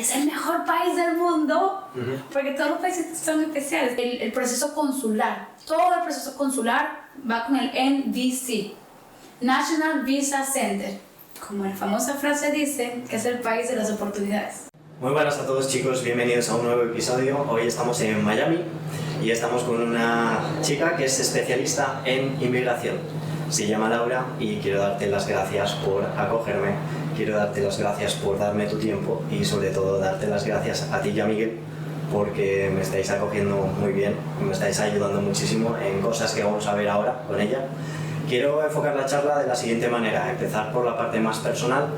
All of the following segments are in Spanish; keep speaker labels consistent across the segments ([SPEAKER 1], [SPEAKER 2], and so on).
[SPEAKER 1] es el mejor país del mundo, porque todos los países son especiales. El proceso consular, todo el proceso consular va con el NVC, National Visa Center, como la famosa frase dice, que es el país de las oportunidades.
[SPEAKER 2] Muy buenas a todos, chicos, bienvenidos a un nuevo episodio. Hoy estamos en Miami y estamos con una chica que es especialista en inmigración. Se llama Laura y quiero darte las gracias por acogerme, quiero darte las gracias por darme tu tiempo y sobre todo darte las gracias a ti y a Miguel porque me estáis acogiendo muy bien, me estáis ayudando muchísimo en cosas que vamos a ver ahora con ella. Quiero enfocar la charla de la siguiente manera, empezar por la parte más personal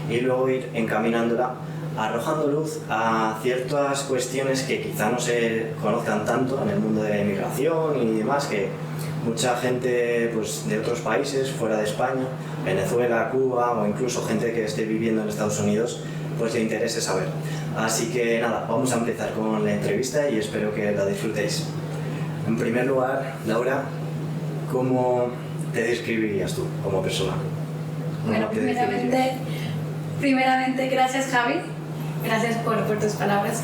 [SPEAKER 2] y luego ir encaminándola, arrojando luz a ciertas cuestiones que quizá no se conozcan tanto en el mundo de la inmigración y demás, que mucha gente pues, de otros países, fuera de España, Venezuela, Cuba o incluso gente que esté viviendo en Estados Unidos, pues le interese saber. Así que nada, vamos a empezar con la entrevista y espero que la disfrutéis. En primer lugar, Laura, ¿cómo te describirías tú como persona?
[SPEAKER 1] Bueno, primeramente, gracias Javi, gracias por tus palabras,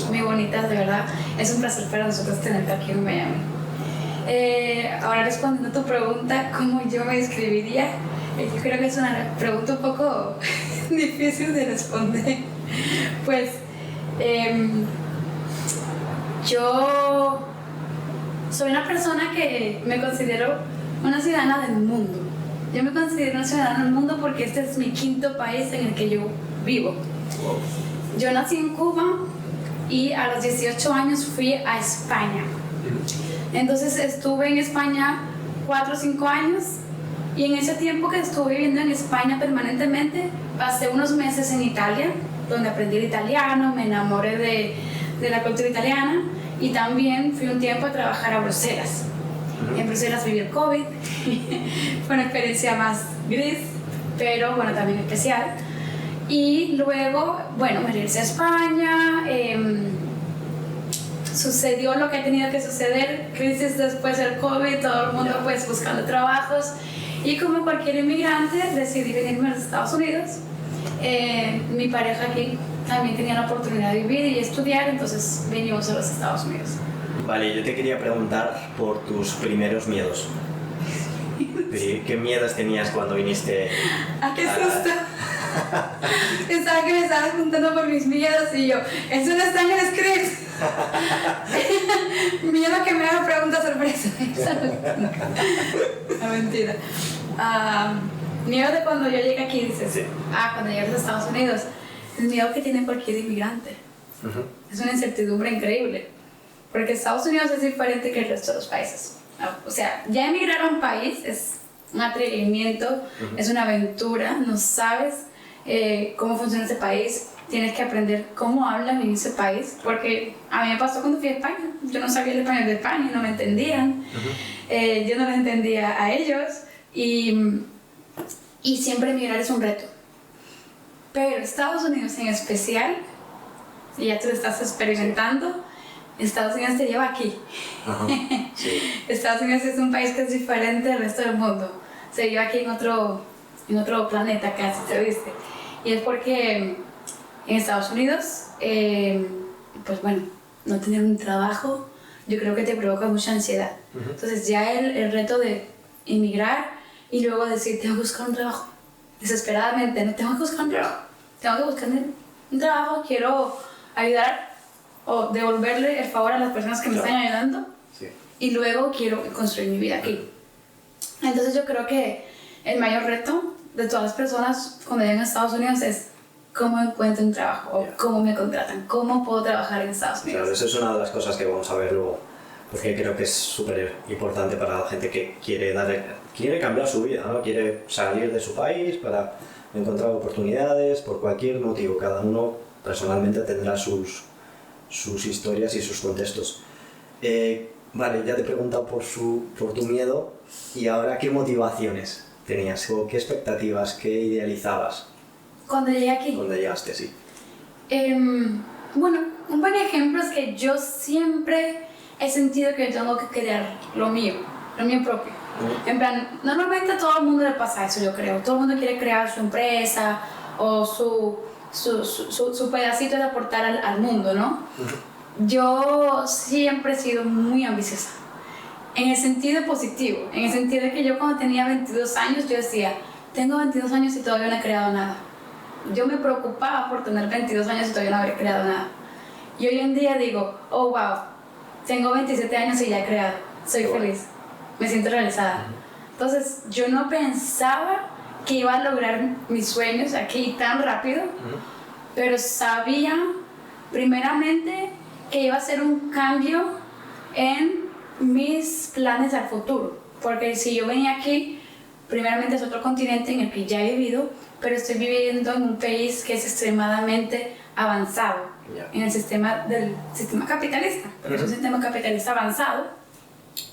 [SPEAKER 1] muy bonitas, de verdad. Es un placer para nosotros tenerte aquí en Miami. Ahora respondiendo a tu pregunta, ¿cómo yo me describiría? Yo creo que es una pregunta un poco difícil de responder. Pues yo soy una persona que me considero una ciudadana del mundo. Yo me considero una ciudadana del mundo porque este es mi quinto país en el que yo vivo. Yo nací en Cuba y a los 18 años fui a España. Entonces estuve en España 4 o 5 años y en ese tiempo que estuve viviendo en España permanentemente pasé unos meses en Italia donde aprendí el italiano, me enamoré de la cultura italiana y también fui un tiempo a trabajar a Bruselas. En Bruselas viví el COVID, fue una experiencia más gris, pero bueno, también especial. Y luego, bueno, me regresé a España, sucedió lo que ha tenido que suceder, crisis después del COVID, todo el mundo pues buscando trabajos y como cualquier inmigrante decidí venirme a los Estados Unidos. Mi pareja aquí también tenía la oportunidad de vivir y estudiar, entonces venimos a los Estados Unidos.
[SPEAKER 2] Vale, yo te quería preguntar por tus primeros miedos. ¿Qué miedos tenías cuando viniste?
[SPEAKER 1] ¡Ah, qué susto! Pensaba que me estabas preguntando por mis miedos y yo, eso no está en el script. Miedo que me haga preguntas sorpresa. No, mentira. Miedo de cuando yo llegué aquí, dices, sí. Cuando llegas a Estados Unidos, el miedo que tiene cualquier inmigrante. Es una incertidumbre increíble, porque Estados Unidos es diferente que el resto de los países. O sea, ya emigrar a un país es un atrevimiento, es una aventura, no sabes cómo funciona ese país, tienes que aprender cómo hablan en ese país, porque a mí me pasó cuando fui a España, yo no sabía el español de España, no me entendían, yo no les entendía a ellos y siempre emigrar es un reto. Pero Estados Unidos en especial, y ya tú lo estás experimentando, Estados Unidos te lleva aquí. Sí. Estados Unidos es un país que es diferente del resto del mundo. Se lleva aquí en otro planeta casi, ¿se viste? Y es porque en Estados Unidos, pues bueno, no tener un trabajo, yo creo que te provoca mucha ansiedad. Entonces ya el reto de inmigrar y luego decir, tengo que buscar un trabajo. Desesperadamente, no tengo que buscar un trabajo. Tengo que buscar un trabajo, quiero ayudar o devolverle el favor a las personas que me están ayudando, sí. Y luego quiero construir mi vida aquí. Entonces yo creo que el mayor reto de todas las personas cuando llegan a Estados Unidos es cómo encuentro un trabajo, o cómo me contratan, cómo puedo trabajar en Estados Unidos.
[SPEAKER 2] Claro, eso es una de las cosas que vamos a ver luego, porque creo que es súper importante para la gente que quiere cambiar su vida, ¿no? Quiere salir de su país para encontrar oportunidades por cualquier motivo. Cada uno personalmente tendrá sus historias y sus contextos. Vale, ya te he preguntado por tu miedo y ahora ¿qué motivaciones tenías? ¿O qué expectativas, qué idealizabas?
[SPEAKER 1] Cuando llegué aquí.
[SPEAKER 2] Cuando llegaste, sí.
[SPEAKER 1] Bueno, un buen ejemplo es que yo siempre he sentido que yo tengo que crear lo mío propio. En plan, normalmente a todo el mundo le pasa eso, yo creo. Todo el mundo quiere crear su empresa o su su pedacito de aportar al mundo, ¿no? Yo siempre he sido muy ambiciosa, en el sentido positivo, en el sentido de que yo cuando tenía 22 años, yo decía, tengo 22 años y todavía no he creado nada. Yo me preocupaba por tener 22 años y todavía no haber creado nada. Y hoy en día digo, oh wow, tengo 27 años y ya he creado, soy feliz, me siento realizada. Entonces yo no pensaba que iba a lograr mis sueños aquí tan rápido, pero sabía primeramente que iba a ser un cambio en mis planes al futuro, porque si yo venía aquí, primeramente es otro continente en el que ya he vivido, pero estoy viviendo en un país que es extremadamente avanzado en el sistema capitalista, porque es un sistema capitalista avanzado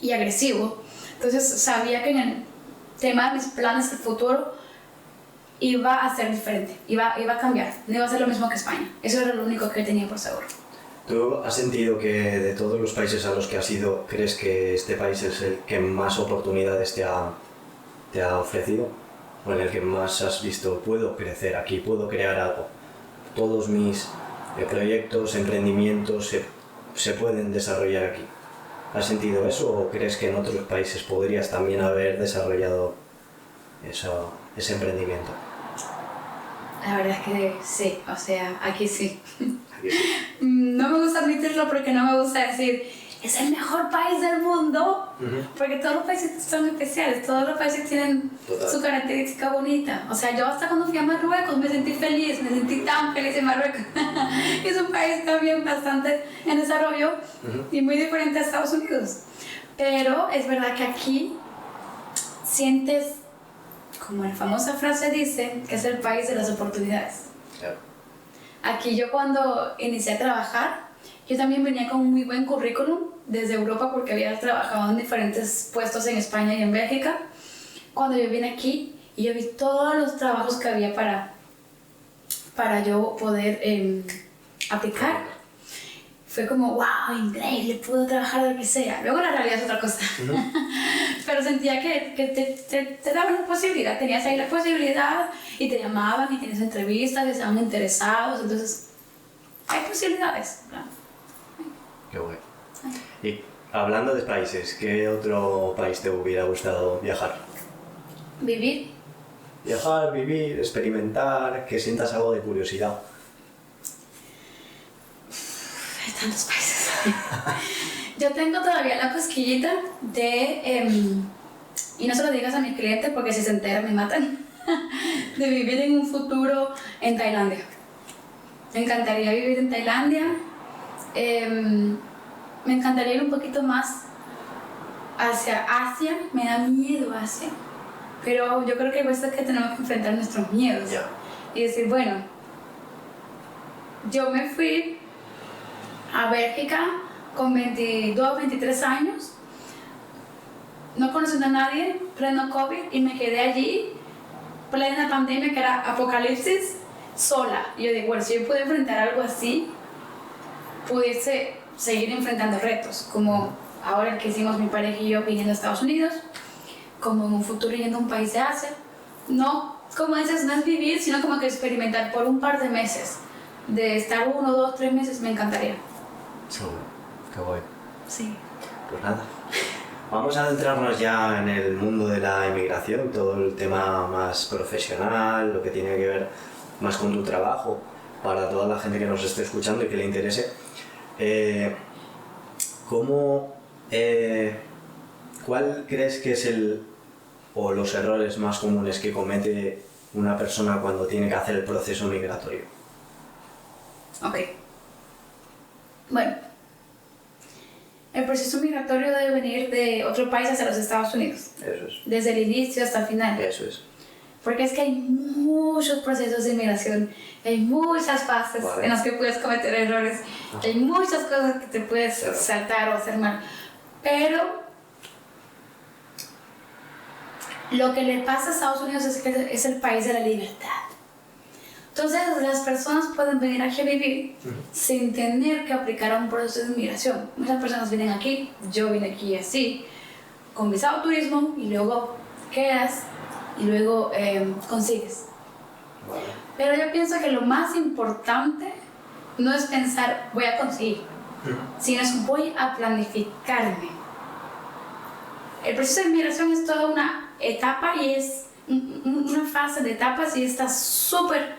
[SPEAKER 1] y agresivo. Entonces sabía que en el tema de mis planes del futuro iba a ser diferente, iba a cambiar, no iba a ser lo mismo que España. Eso era lo único que tenía por seguro.
[SPEAKER 2] ¿Tú has sentido que de todos los países a los que has ido, crees que este país es el que más oportunidades te ha ofrecido? ¿O en el que más has visto, puedo crecer aquí, puedo crear algo? Todos mis proyectos, emprendimientos se pueden desarrollar aquí. ¿Has sentido eso o crees que en otros países podrías también haber desarrollado ese emprendimiento?
[SPEAKER 1] La verdad es que sí, o sea, aquí sí.
[SPEAKER 2] Aquí sí.
[SPEAKER 1] No me gusta admitirlo porque no me gusta decir es el mejor país del mundo, porque todos los países son especiales, todos los países tienen su característica bonita. O sea, yo hasta cuando fui a Marruecos me sentí feliz, me sentí tan feliz en Marruecos. Es un país también bastante en desarrollo y muy diferente a Estados Unidos. Pero es verdad que aquí sientes, como la famosa frase dice, que es el país de las oportunidades.
[SPEAKER 2] Claro.
[SPEAKER 1] Aquí yo cuando inicié a trabajar, yo también venía con un muy buen currículum desde Europa porque había trabajado en diferentes puestos en España y en Bélgica. Cuando yo vine aquí y yo vi todos los trabajos que había para yo poder aplicar, fue como, wow, increíble, puedo trabajar de lo que sea. Luego la realidad es otra cosa. Pero sentía que te daban la posibilidad, tenías ahí la posibilidad y te llamaban y tienes entrevistas y estaban interesados, entonces hay posibilidades.
[SPEAKER 2] Qué bueno. Y hablando de países, ¿qué otro país te hubiera gustado viajar?
[SPEAKER 1] Vivir.
[SPEAKER 2] Viajar, vivir, experimentar, que sientas algo de curiosidad.
[SPEAKER 1] Hay tantos países. Yo tengo todavía la cosquillita de, y no se lo digas a mis clientes porque si se enteran me matan, de vivir en un futuro en Tailandia. Me encantaría vivir en Tailandia. Me encantaría ir un poquito más hacia Asia. Me da miedo Asia, pero yo creo que es que tenemos que enfrentar nuestros miedos y decir, bueno, yo me fui a Bélgica con 22, 23 años, no conociendo a nadie, pleno COVID, y me quedé allí, plena pandemia, que era apocalipsis, sola. Y yo digo, bueno, si yo pude enfrentar algo así, pudiese seguir enfrentando retos, como ahora el que hicimos mi pareja y yo viniendo a Estados Unidos, como en un futuro yendo a un país de Asia. No, como dices, no es vivir, sino como que experimentar por un par de meses. De estar 1, 2, 3 meses, me encantaría.
[SPEAKER 2] Seguro, qué bueno.
[SPEAKER 1] Sí.
[SPEAKER 2] Pues nada, vamos a adentrarnos ya en el mundo de la inmigración, todo el tema más profesional, lo que tiene que ver más con tu trabajo, para toda la gente que nos esté escuchando y que le interese. ¿Cuál crees que es o los errores más comunes que comete una persona cuando tiene que hacer el proceso migratorio?
[SPEAKER 1] Ok. Bueno, el proceso migratorio debe venir de otro país hacia los Estados Unidos.
[SPEAKER 2] Eso es.
[SPEAKER 1] Desde el inicio hasta el final.
[SPEAKER 2] Eso es.
[SPEAKER 1] Porque es que hay muchos procesos de inmigración, hay muchas fases en las que puedes cometer errores, hay muchas cosas que te puedes saltar o hacer mal. Pero lo que le pasa a Estados Unidos es que es el país de la libertad. Entonces las personas pueden venir aquí a vivir sin tener que aplicar a un proceso de inmigración. Muchas personas vienen aquí, yo vine aquí así, con visado turismo y luego quedas y luego consigues.
[SPEAKER 2] Vale.
[SPEAKER 1] Pero yo pienso que lo más importante no es pensar voy a conseguir, sino es voy a planificarme. El proceso de inmigración es toda una etapa y es una fase de etapas y estás súper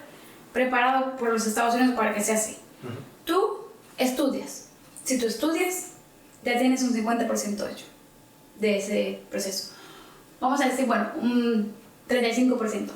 [SPEAKER 1] preparado por los Estados Unidos para que sea así. Tú estudias. Si tú estudias, ya tienes un 50% hecho de ese proceso. Vamos a decir, bueno, un 35%.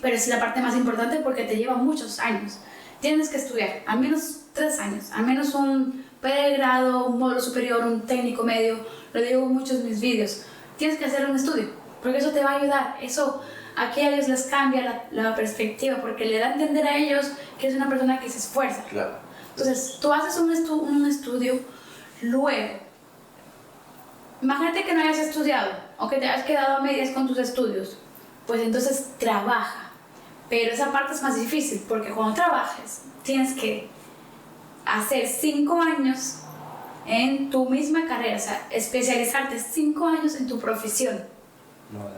[SPEAKER 1] Pero es la parte más importante porque te lleva muchos años. Tienes que estudiar, al menos 3 años, al menos un pregrado, un módulo superior, un técnico medio. Lo digo en muchos de mis vídeos. Tienes que hacer un estudio, porque eso te va a ayudar. Eso aquí a ellos les cambia la perspectiva, porque le da a entender a ellos que es una persona que se esfuerza.
[SPEAKER 2] Claro.
[SPEAKER 1] Entonces, tú haces un estudio, luego, imagínate que no hayas estudiado o que te hayas quedado a medias con tus estudios, pues entonces trabaja. Pero esa parte es más difícil, porque cuando trabajes, tienes que hacer 5 años en tu misma carrera, o sea, especializarte 5 años en tu profesión.
[SPEAKER 2] Vale.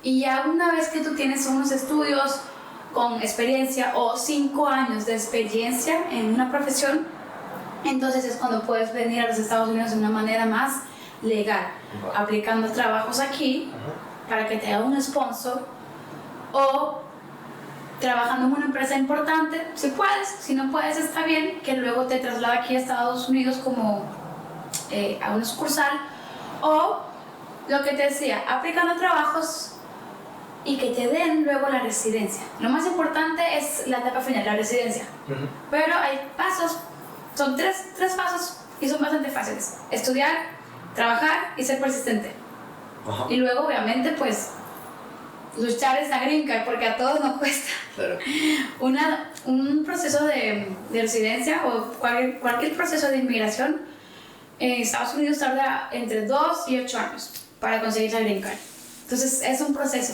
[SPEAKER 1] Y ya una vez que tú tienes unos estudios con experiencia o 5 años de experiencia en una profesión, entonces es cuando puedes venir a los Estados Unidos de una manera más legal,
[SPEAKER 2] Vale.
[SPEAKER 1] aplicando trabajos aquí para que te haga un sponsor o trabajando en una empresa importante, si puedes, si no puedes está bien, que luego te traslada aquí a Estados Unidos como a una sucursal, o lo que te decía, aplicando trabajos y que te den luego la residencia. Lo más importante es la etapa final, la residencia. Pero hay pasos, son tres pasos y son bastante fáciles. Estudiar, trabajar y ser persistente.
[SPEAKER 2] Ajá.
[SPEAKER 1] Y luego obviamente pues luchar esa green card, porque a todos nos cuesta.
[SPEAKER 2] Claro.
[SPEAKER 1] Un proceso de residencia o cualquier proceso de inmigración en Estados Unidos tarda entre 2 y 8 años para conseguir la green card. Entonces es un proceso.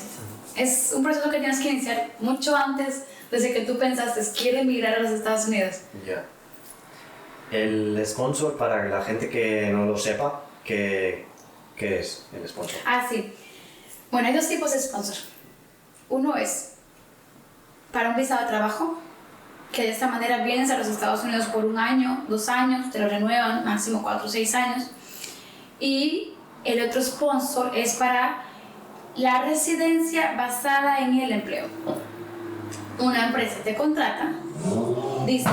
[SPEAKER 1] Es un proceso que tienes que iniciar mucho antes desde que tú pensaste, quiero emigrar a los Estados Unidos.
[SPEAKER 2] Ya. El sponsor, para la gente que no lo sepa, ¿qué es el sponsor?
[SPEAKER 1] Ah, sí. Bueno, hay 2 tipos de sponsor. Uno es para un visado de trabajo, que de esta manera vienes a los Estados Unidos por 1 año, 2 años, te lo renuevan, máximo 4 o 6 años. Y el otro sponsor es para la residencia basada en el empleo. Una empresa te contrata, dice,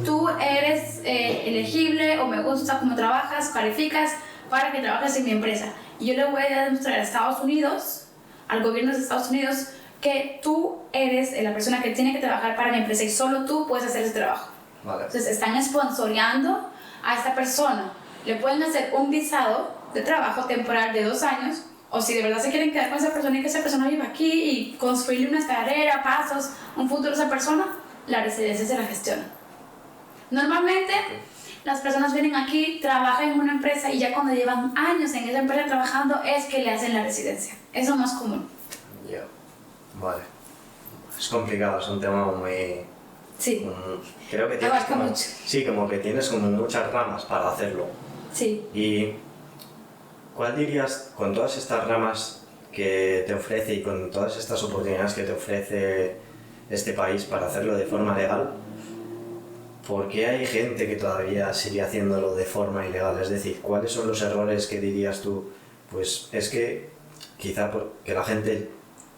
[SPEAKER 1] tú eres elegible o me gusta cómo trabajas, calificas para que trabajes en mi empresa. Y yo le voy a demostrar a Estados Unidos, al gobierno de Estados Unidos, que tú eres la persona que tiene que trabajar para mi empresa y solo tú puedes hacer ese trabajo.
[SPEAKER 2] Vale.
[SPEAKER 1] Entonces están sponsoreando a esta persona. Le pueden hacer un visado de trabajo temporal de 2 años, o si de verdad se quieren quedar con esa persona y que esa persona viva aquí y construirle una carrera, pasos, un futuro a esa persona, la residencia se la gestiona. Normalmente las personas vienen aquí, trabajan en una empresa y ya cuando llevan años en esa empresa trabajando es que le hacen la residencia. Es lo más común.
[SPEAKER 2] Ya. Vale. Es complicado, es un tema muy...
[SPEAKER 1] Sí.
[SPEAKER 2] Creo que tienes
[SPEAKER 1] Abarca
[SPEAKER 2] como,
[SPEAKER 1] mucho.
[SPEAKER 2] sí, como que tienes como muchas ramas para hacerlo.
[SPEAKER 1] Sí.
[SPEAKER 2] ¿Y cuál dirías, con todas estas ramas que te ofrece y con todas estas oportunidades que te ofrece este país para hacerlo de forma legal, por qué hay gente que todavía sigue haciéndolo de forma ilegal? Es decir, ¿cuáles son los errores que dirías tú? Pues es que quizá porque la gente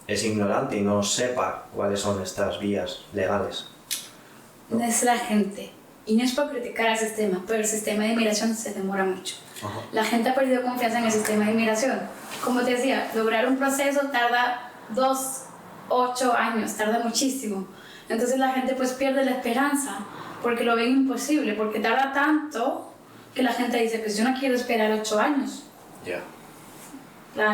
[SPEAKER 2] es ignorante y no sepa cuáles son estas vías legales.
[SPEAKER 1] No es la gente. Y no es por criticar al sistema, pero el sistema de inmigración se demora mucho.
[SPEAKER 2] Ajá.
[SPEAKER 1] La gente ha perdido confianza en el sistema de inmigración. Como te decía, lograr un proceso tarda 2, 8 años, tarda muchísimo. Entonces la gente pues pierde la esperanza porque lo ven imposible, porque tarda tanto que la gente dice, pues yo no quiero esperar 8 años.
[SPEAKER 2] Ya.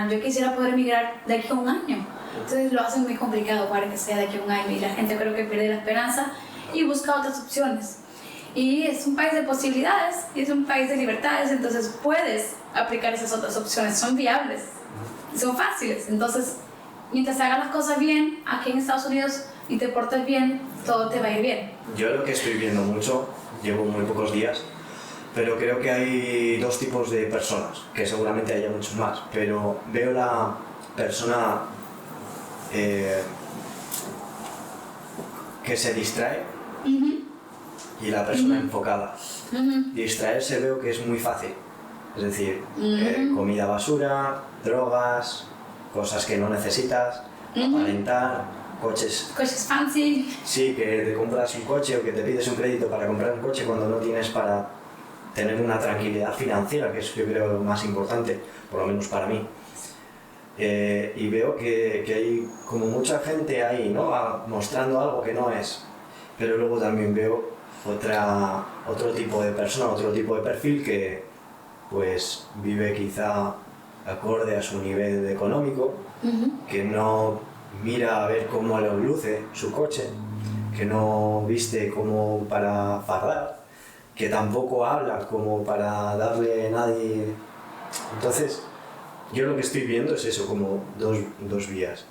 [SPEAKER 1] Yo quisiera poder emigrar de aquí a 1 año. Entonces lo hacen muy complicado para que sea de aquí a 1 año y la gente creo que pierde la esperanza y busca otras opciones. Y es un país de posibilidades y es un país de libertades, entonces puedes aplicar esas otras opciones, son viables, son fáciles. Entonces, mientras hagas las cosas bien aquí en Estados Unidos y te portes bien, todo te va a ir bien.
[SPEAKER 2] Yo lo que estoy viendo mucho, llevo muy pocos días, pero creo que hay 2 tipos de personas, que seguramente haya muchos más, pero veo la persona que se distrae y la persona enfocada. Distraerse veo que es muy fácil. Es decir, comida basura, drogas, cosas que no necesitas, aparentar, coches.
[SPEAKER 1] Coches fancy.
[SPEAKER 2] Sí, que te compras un coche o que te pides un crédito para comprar un coche cuando no tienes para tener una tranquilidad financiera, que es yo creo lo más importante, por lo menos para mí. Y veo que hay como mucha gente ahí, ¿no? Mostrando algo que no es. Pero luego también veo otro tipo de persona, otro tipo de perfil que pues vive quizá acorde a su nivel económico, que no mira a ver cómo le luce su coche, que no viste como para fardar, que tampoco habla como para darle a nadie. Entonces, yo lo que estoy viendo es eso, como dos vías.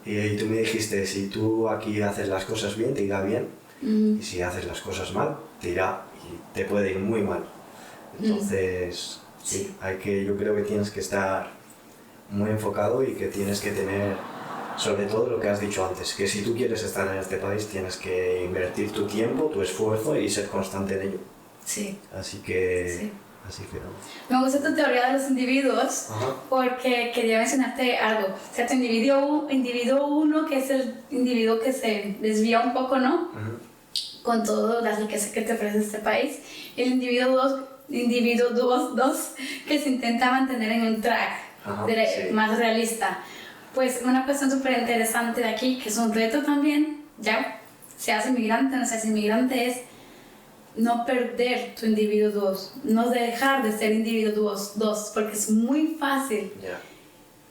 [SPEAKER 2] Y tú me dijiste, si tú aquí haces las cosas bien, te irá bien, y si haces las cosas mal, te irá y te puede ir muy mal. Entonces, sí, yo creo que tienes que estar muy enfocado y que tienes que tener, sobre todo lo que has dicho antes, que si tú quieres estar en este país tienes que invertir tu tiempo, tu esfuerzo y ser constante en ello.
[SPEAKER 1] Sí.
[SPEAKER 2] Así que...
[SPEAKER 1] Sí.
[SPEAKER 2] Así que no.
[SPEAKER 1] Me gusta tu teoría de los individuos porque quería mencionarte algo. O sea, tu individuo uno, que es el individuo que se desvía un poco, ¿no? Con todas las riquezas que te ofrece este país. Y el individuo dos, que se intenta mantener en un track más realista. Pues una cuestión súper interesante de aquí, que es un reto también, ya seas inmigrante o no seas inmigrante, es no perder tu individuo 2, no dejar de ser individuo 2, porque es muy fácil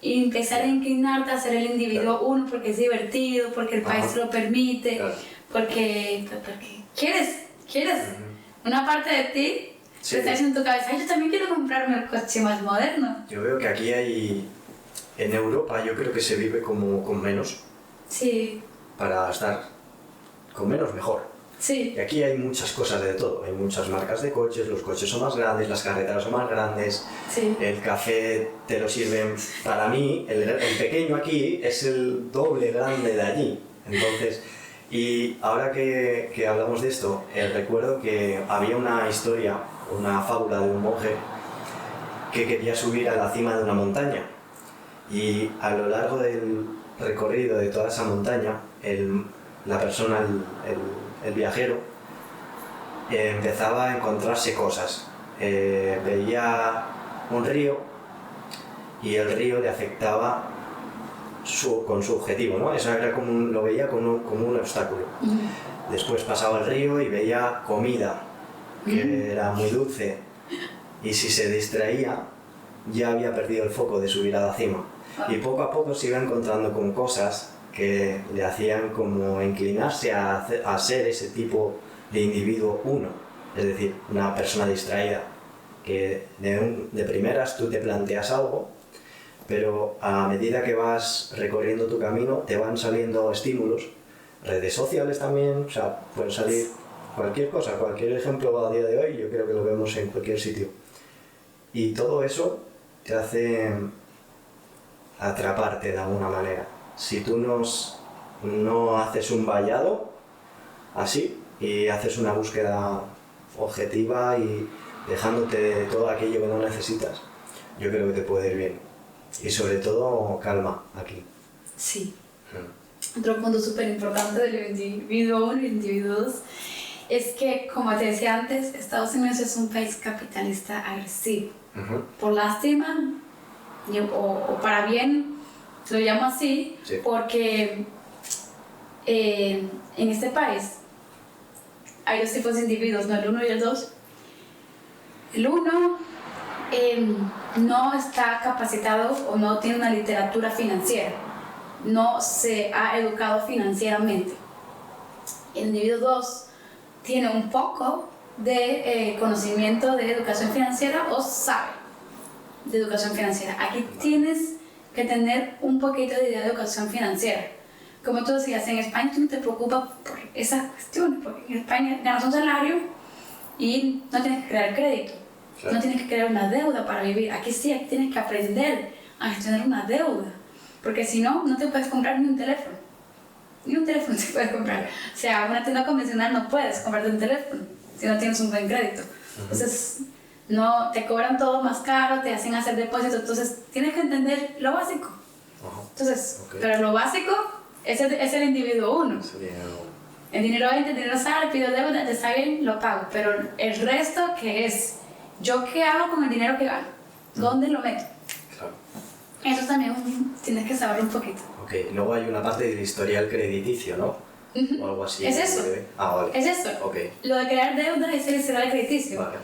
[SPEAKER 1] y empezar a inclinarte a ser el individuo 1 porque es divertido, porque el país lo permite, porque quieres. Una parte de ti te está diciendo en tu cabeza, yo también quiero comprarme el coche más moderno.
[SPEAKER 2] Yo veo que aquí en Europa yo creo que se vive como con menos.
[SPEAKER 1] Sí.
[SPEAKER 2] Para estar con menos mejor.
[SPEAKER 1] Sí.
[SPEAKER 2] Y aquí hay muchas cosas de todo, hay muchas marcas de coches, los coches son más grandes, las carreteras son más grandes, el café te lo sirven, para mí, el pequeño aquí es el doble grande de allí. Entonces, y ahora que hablamos de esto, recuerdo que había una historia, una fábula de un monje que quería subir a la cima de una montaña y a lo largo del recorrido de toda esa montaña, la persona, el viajero, empezaba a encontrarse cosas. Veía un río y el río le afectaba con su objetivo, ¿no? Eso era lo veía como un obstáculo. Después pasaba el río y veía comida, que era muy dulce, y si se distraía ya había perdido el foco de subir a la cima. Y poco a poco se iba encontrando con cosas que le hacían como inclinarse a ser ese tipo de individuo 1, es decir, una persona distraída, que de primeras tú te planteas algo, pero a medida que vas recorriendo tu camino te van saliendo estímulos, redes sociales también, o sea, pueden salir cualquier cosa, cualquier ejemplo a día de hoy, yo creo que lo vemos en cualquier sitio. Y todo eso te hace atraparte de alguna manera. Si tú no haces un vallado así y haces una búsqueda objetiva y dejándote de todo aquello que no necesitas, yo creo que te puede ir bien. Y sobre todo, calma aquí.
[SPEAKER 1] Sí. Otro punto súper importante del individuo 1 y el individuo 2 es que, como te decía antes, Estados Unidos es un país capitalista agresivo. Por lástima o para bien, lo llamo así, porque en este país hay dos tipos de individuos, ¿no? El 1 y el 2. El 1 no está capacitado o no tiene una literatura financiera, no se ha educado financieramente. El individuo 2 tiene un poco de conocimiento de educación financiera o sabe de educación financiera. Aquí tienes que tener un poquito de idea de educación financiera. Como tú decías, en España tú no te preocupas por esas cuestiones, porque en España ganas un salario y no tienes que crear crédito, no tienes que crear una deuda para vivir. Aquí sí, aquí tienes que aprender a gestionar una deuda, porque si no, no te puedes comprar ni un teléfono. ni un teléfono se puede comprar. O sea, una tienda convencional no puedes comprarte un teléfono si no tienes un buen crédito. Entonces, no, te cobran todo más caro, te hacen hacer depósitos, entonces tienes que entender lo básico. Entonces, pero lo básico es el individuo uno. El dinero entra, el dinero sale, pido deuda, te está bien, lo pago. Pero el resto, ¿qué es? ¿Yo qué hago con el dinero que gano? ¿Dónde lo meto?
[SPEAKER 2] Claro.
[SPEAKER 1] Eso también tienes que saber un poquito.
[SPEAKER 2] Ok, luego hay una parte del historial crediticio, ¿no? O algo así.
[SPEAKER 1] Es eso.
[SPEAKER 2] Vale.
[SPEAKER 1] Es eso.
[SPEAKER 2] Okay.
[SPEAKER 1] Lo de crear deuda es el historial crediticio.
[SPEAKER 2] Vale.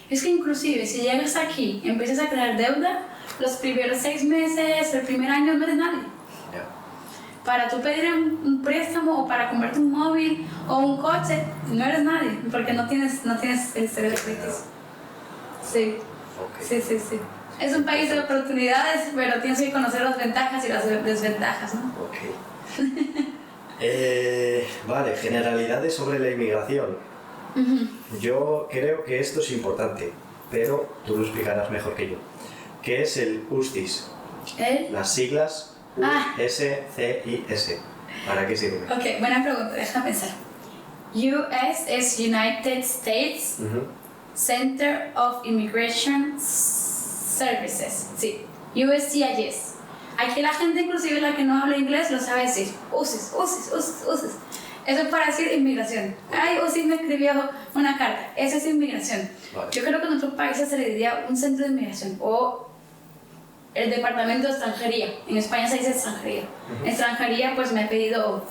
[SPEAKER 1] Es que inclusive si llegas aquí y empiezas a crear deuda, los primeros 6 meses, el primer año no eres nadie.
[SPEAKER 2] Yeah.
[SPEAKER 1] Para tú pedir un préstamo o para comprarte un móvil o un coche, no eres nadie, porque no tienes el historial crediticio. Sí.
[SPEAKER 2] Okay.
[SPEAKER 1] Sí. Es un país de oportunidades, pero tienes que conocer las ventajas y las desventajas, ¿no?
[SPEAKER 2] Ok. Vale, generalidades sobre la inmigración. Yo creo que esto es importante, pero tú lo explicarás mejor que yo. ¿Qué es el USCIS? Las siglas USCIS. ¿Para qué sirve?
[SPEAKER 1] Ok, buena pregunta, déjame pensar. US es United States Center of Immigration Services. Sí, USCIS. Aquí la gente, inclusive la que no habla inglés, lo sabe decir. USCIS. Eso es para decir inmigración. Ay, USCIS me escribió una carta. Eso es inmigración. Vale. Yo creo que en otros países se le diría un centro de inmigración o el departamento de extranjería. En España se dice extranjería. Extranjería, pues me ha pedido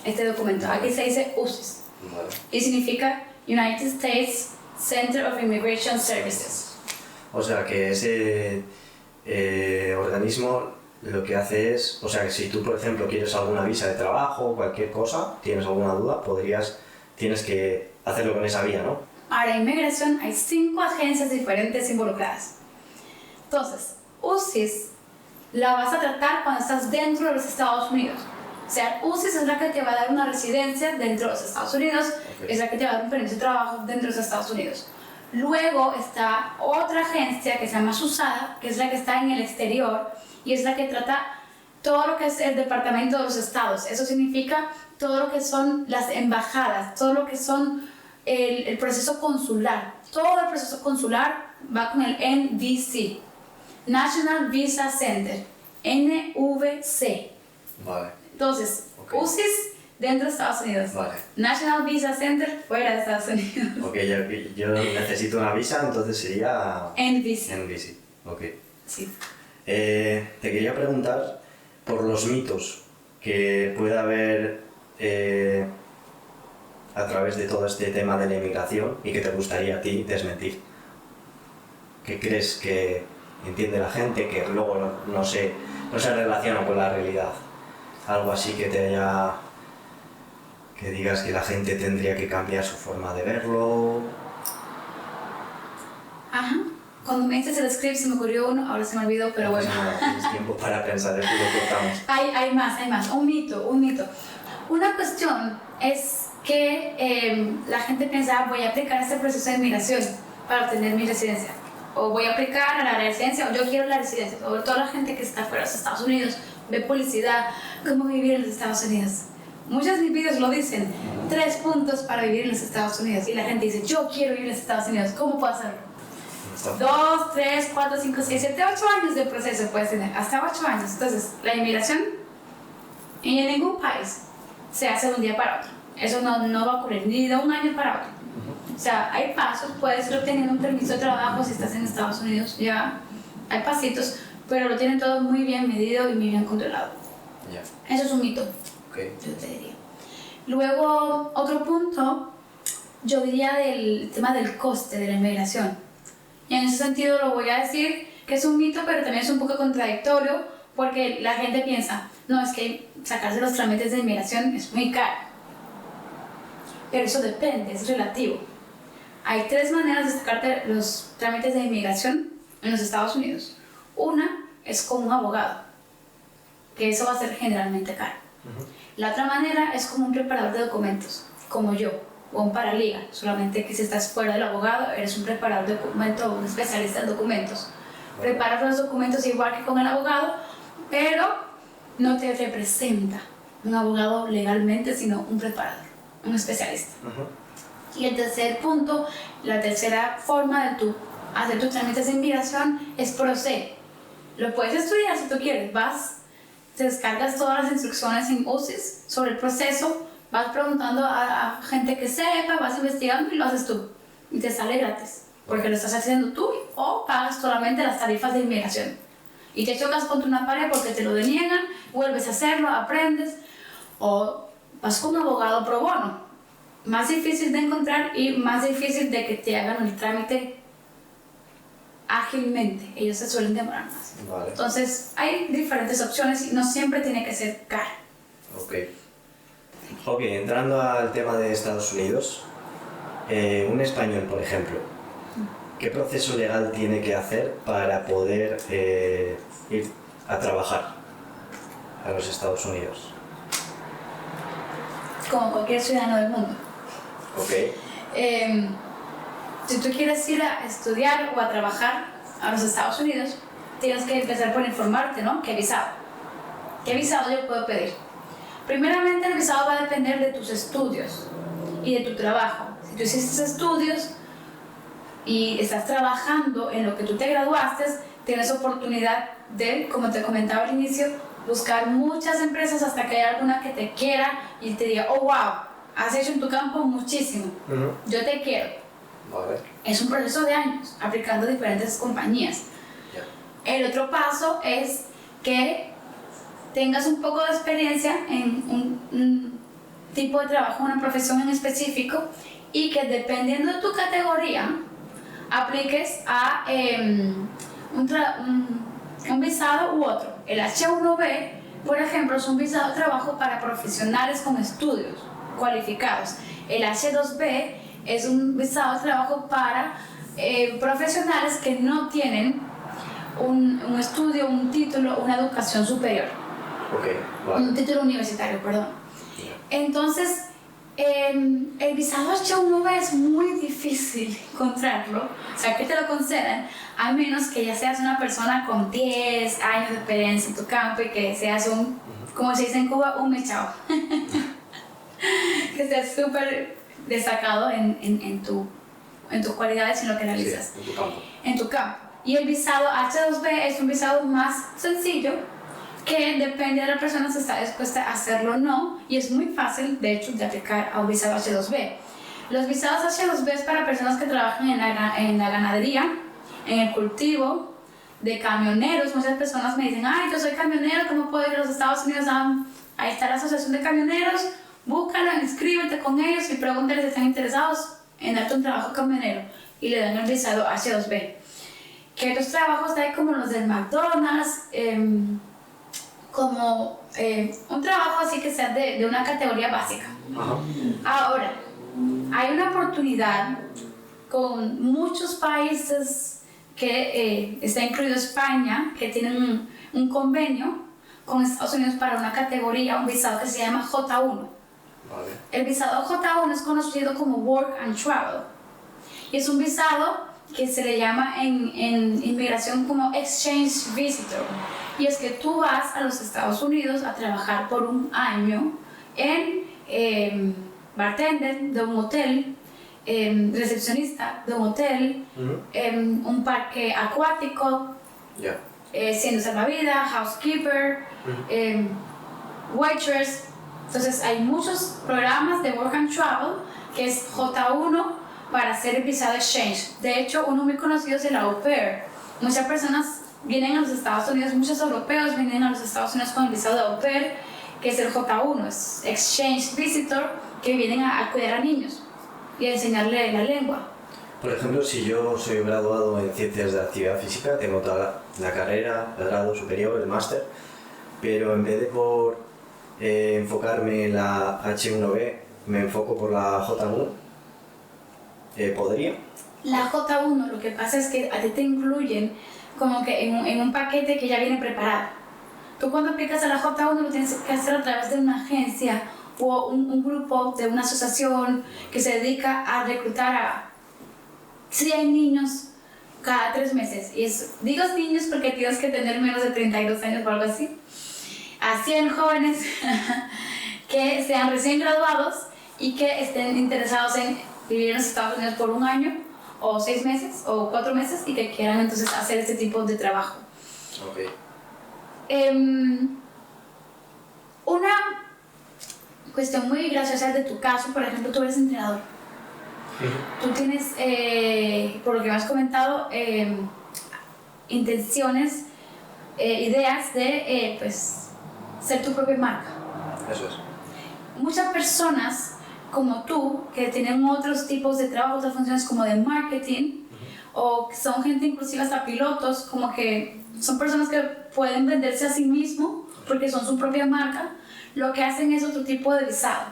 [SPEAKER 1] este documento. Aquí se dice USCIS. Vale. Y significa United States Center of Immigration Services.
[SPEAKER 2] O sea que ese organismo lo que hace es, o sea que si tú por ejemplo quieres alguna visa de trabajo o cualquier cosa, tienes alguna duda, tienes que hacerlo con esa vía, ¿no?
[SPEAKER 1] Ahora, en inmigración hay 5 agencias diferentes involucradas. Entonces, USCIS la vas a tratar cuando estás dentro de los Estados Unidos. O sea, USCIS es la que te va a dar una residencia dentro de los Estados Unidos, es la que te va a dar un permiso de trabajo dentro de los Estados Unidos. Luego está otra agencia que se llama SUSADA, que es la que está en el exterior y es la que trata todo lo que es el departamento de los estados. Eso significa todo lo que son las embajadas, todo lo que son el proceso consular. Todo el proceso consular va con el NVC, National Visa Center, NVC.
[SPEAKER 2] Vale.
[SPEAKER 1] Entonces, USCIS dentro de Estados Unidos.
[SPEAKER 2] Vale.
[SPEAKER 1] National Visa Center fuera de Estados Unidos.
[SPEAKER 2] Ok, yo necesito una visa, entonces sería
[SPEAKER 1] NVC.
[SPEAKER 2] Ok.
[SPEAKER 1] Sí.
[SPEAKER 2] Te quería preguntar por los mitos que puede haber a través de todo este tema de la inmigración y que te gustaría a ti desmentir. ¿Qué crees que entiende la gente que luego no se relaciona con la realidad? Algo así que que digas que la gente tendría que cambiar su forma de verlo.
[SPEAKER 1] Ajá. Cuando me dices el script se me ocurrió uno, ahora se me olvidó, pero bueno.
[SPEAKER 2] No, tienes tiempo para pensar, eso lo cortamos.
[SPEAKER 1] Hay más. Un mito. Una cuestión es que la gente piensa, voy a aplicar este proceso de inmigración para obtener mi residencia. O voy a aplicar a la residencia, o yo quiero la residencia. O toda la gente que está fuera de los Estados Unidos ve publicidad, cómo vivir en los Estados Unidos. Muchos de mis videos lo dicen, 3 puntos para vivir en los Estados Unidos. Y la gente dice, yo quiero vivir en los Estados Unidos, ¿cómo puedo hacerlo? 2, 3, 4, 5, 6, 7, 8 años de proceso puedes tener, hasta 8 años. Entonces, la inmigración en ningún país se hace de un día para otro. Eso no va a ocurrir ni de un año para otro. O sea, hay pasos, puedes ir obteniendo un permiso de trabajo si estás en Estados Unidos, ya hay pasitos, pero lo tienen todo muy bien medido y muy bien controlado. Yeah. Eso es un mito, yo te diría. Luego, otro punto, yo diría del tema del coste de la inmigración. Y en ese sentido lo voy a decir que es un mito, pero también es un poco contradictorio, porque la gente piensa, no, es que sacarse los trámites de inmigración es muy caro. Pero eso depende, es relativo. Hay 3 maneras de sacarte los trámites de inmigración en los Estados Unidos. Una es con un abogado, que eso va a ser generalmente caro. La otra manera es como un preparador de documentos, como yo, o un paralegal, solamente que si estás fuera del abogado, eres un preparador de documentos o un especialista en documentos. Preparas los documentos igual que con el abogado, pero no te representa. un abogado legalmente, sino un preparador, un especialista. Y el tercer punto, la tercera forma de tú hacer tus trámites de inmigración es proceder. Lo puedes estudiar si tú quieres, te descargas todas las instrucciones en UCIS sobre el proceso, vas preguntando a gente que sepa, vas investigando y lo haces tú. Y te sale gratis, porque lo estás haciendo tú o pagas solamente las tarifas de inmigración. Y te chocas contra una pared porque te lo deniegan, vuelves a hacerlo, aprendes, o vas con un abogado pro bono. Más difícil de encontrar y más difícil de que te hagan el trámite ágilmente. Ellos se suelen demorar más.
[SPEAKER 2] Vale.
[SPEAKER 1] Entonces, hay diferentes opciones y no siempre tiene que ser caro.
[SPEAKER 2] Ok, entrando al tema de Estados Unidos, un español, por ejemplo, ¿qué proceso legal tiene que hacer para poder ir a trabajar a los Estados Unidos?
[SPEAKER 1] Como cualquier ciudadano del mundo.
[SPEAKER 2] Ok.
[SPEAKER 1] Si tú quieres ir a estudiar o a trabajar a los Estados Unidos, tienes que empezar por informarte, ¿no? ¿Qué visado? ¿Qué visado yo puedo pedir? Primeramente, el visado va a depender de tus estudios y de tu trabajo. Si tú hiciste estudios y estás trabajando en lo que tú te graduaste, tienes oportunidad de, como te comentaba al inicio, buscar muchas empresas hasta que haya alguna que te quiera y te diga, oh wow, has hecho en tu campo muchísimo, yo te quiero.
[SPEAKER 2] Vale.
[SPEAKER 1] Es un proceso de años, aplicando a diferentes compañías. El otro paso es que tengas un poco de experiencia en un tipo de trabajo, una profesión en específico, y que dependiendo de tu categoría, apliques a un visado u otro. El H1B, por ejemplo, es un visado de trabajo para profesionales con estudios cualificados. El H2B es un visado de trabajo para profesionales que no tienen un estudio, un título, una educación superior.
[SPEAKER 2] Vale.
[SPEAKER 1] Un título universitario, perdón. Entonces, el visado H1B es muy difícil encontrarlo, o sea, que te lo concedan, a menos que ya seas una persona con 10 años de experiencia en tu campo y que seas como se dice en Cuba, un mechado. Que estés súper destacado en tus cualidades y en lo que realizas.
[SPEAKER 2] Sí, en tu campo.
[SPEAKER 1] En tu campo. Y el visado H2B es un visado más sencillo, que depende de la persona si está dispuesta a hacerlo o no, y es muy fácil, de hecho, de aplicar a un visado H2B. Los visados H2B es para personas que trabajan en la ganadería, en el cultivo, de camioneros. Muchas personas me dicen, ay, yo soy camionero, ¿cómo puedo ir a los Estados Unidos? Ahí está la Asociación de Camioneros, búscalo, inscríbete con ellos y pregúntales si están interesados en darte un trabajo camionero, y le dan el visado H2B. Que otros trabajos hay como los del McDonald's, como un trabajo así que sea de una categoría básica. Ahora, hay una oportunidad con muchos países que está incluido España, que tienen un convenio con Estados Unidos para una categoría, un visado que se llama J1.
[SPEAKER 2] Vale.
[SPEAKER 1] El visado J1 es conocido como Work and Travel, y es un visado que se le llama en inmigración como Exchange Visitor, y es que tú vas a los Estados Unidos a trabajar por un año en bartender de un hotel, recepcionista de un hotel, un parque acuático, siendo salvavidas, housekeeper, waitress. Entonces hay muchos programas de Work and Travel que es J1 para hacer el visado exchange. De hecho, uno muy conocido es el au pair. Muchas personas vienen a los Estados Unidos, muchos europeos vienen a los Estados Unidos con el visado de au pair, que es el J1, es Exchange Visitor, que vienen a cuidar a niños y a enseñarle la lengua.
[SPEAKER 2] Por ejemplo, si yo soy graduado en Ciencias de la Actividad Física, tengo toda la carrera, el grado superior, el máster, pero en vez de por enfocarme en la H1B, me enfoco por la J1, ¿podría?
[SPEAKER 1] La J1, lo que pasa es que a ti te incluyen como que en un paquete que ya viene preparado. Tú cuando aplicas a la J1 lo tienes que hacer a través de una agencia o un grupo de una asociación que se dedica a reclutar a 100 niños cada 3 meses. Y digo niños porque tienes que tener menos de 32 años o algo así. A 100 jóvenes que sean recién graduados y que estén interesados en vivir en los Estados Unidos por 1 año o 6 meses o 4 meses y que quieran entonces hacer este tipo de trabajo.
[SPEAKER 2] Okay.
[SPEAKER 1] Una cuestión muy graciosa de tu caso, por ejemplo, tú eres entrenador. Tú tienes, por lo que me has comentado, intenciones, ideas de pues, ser tu propia marca.
[SPEAKER 2] Eso es.
[SPEAKER 1] Muchas personas como tú, que tienen otros tipos de trabajo, otras funciones como de marketing, o son gente inclusive hasta pilotos, como que son personas que pueden venderse a sí mismos porque son su propia marca, lo que hacen es otro tipo de visado,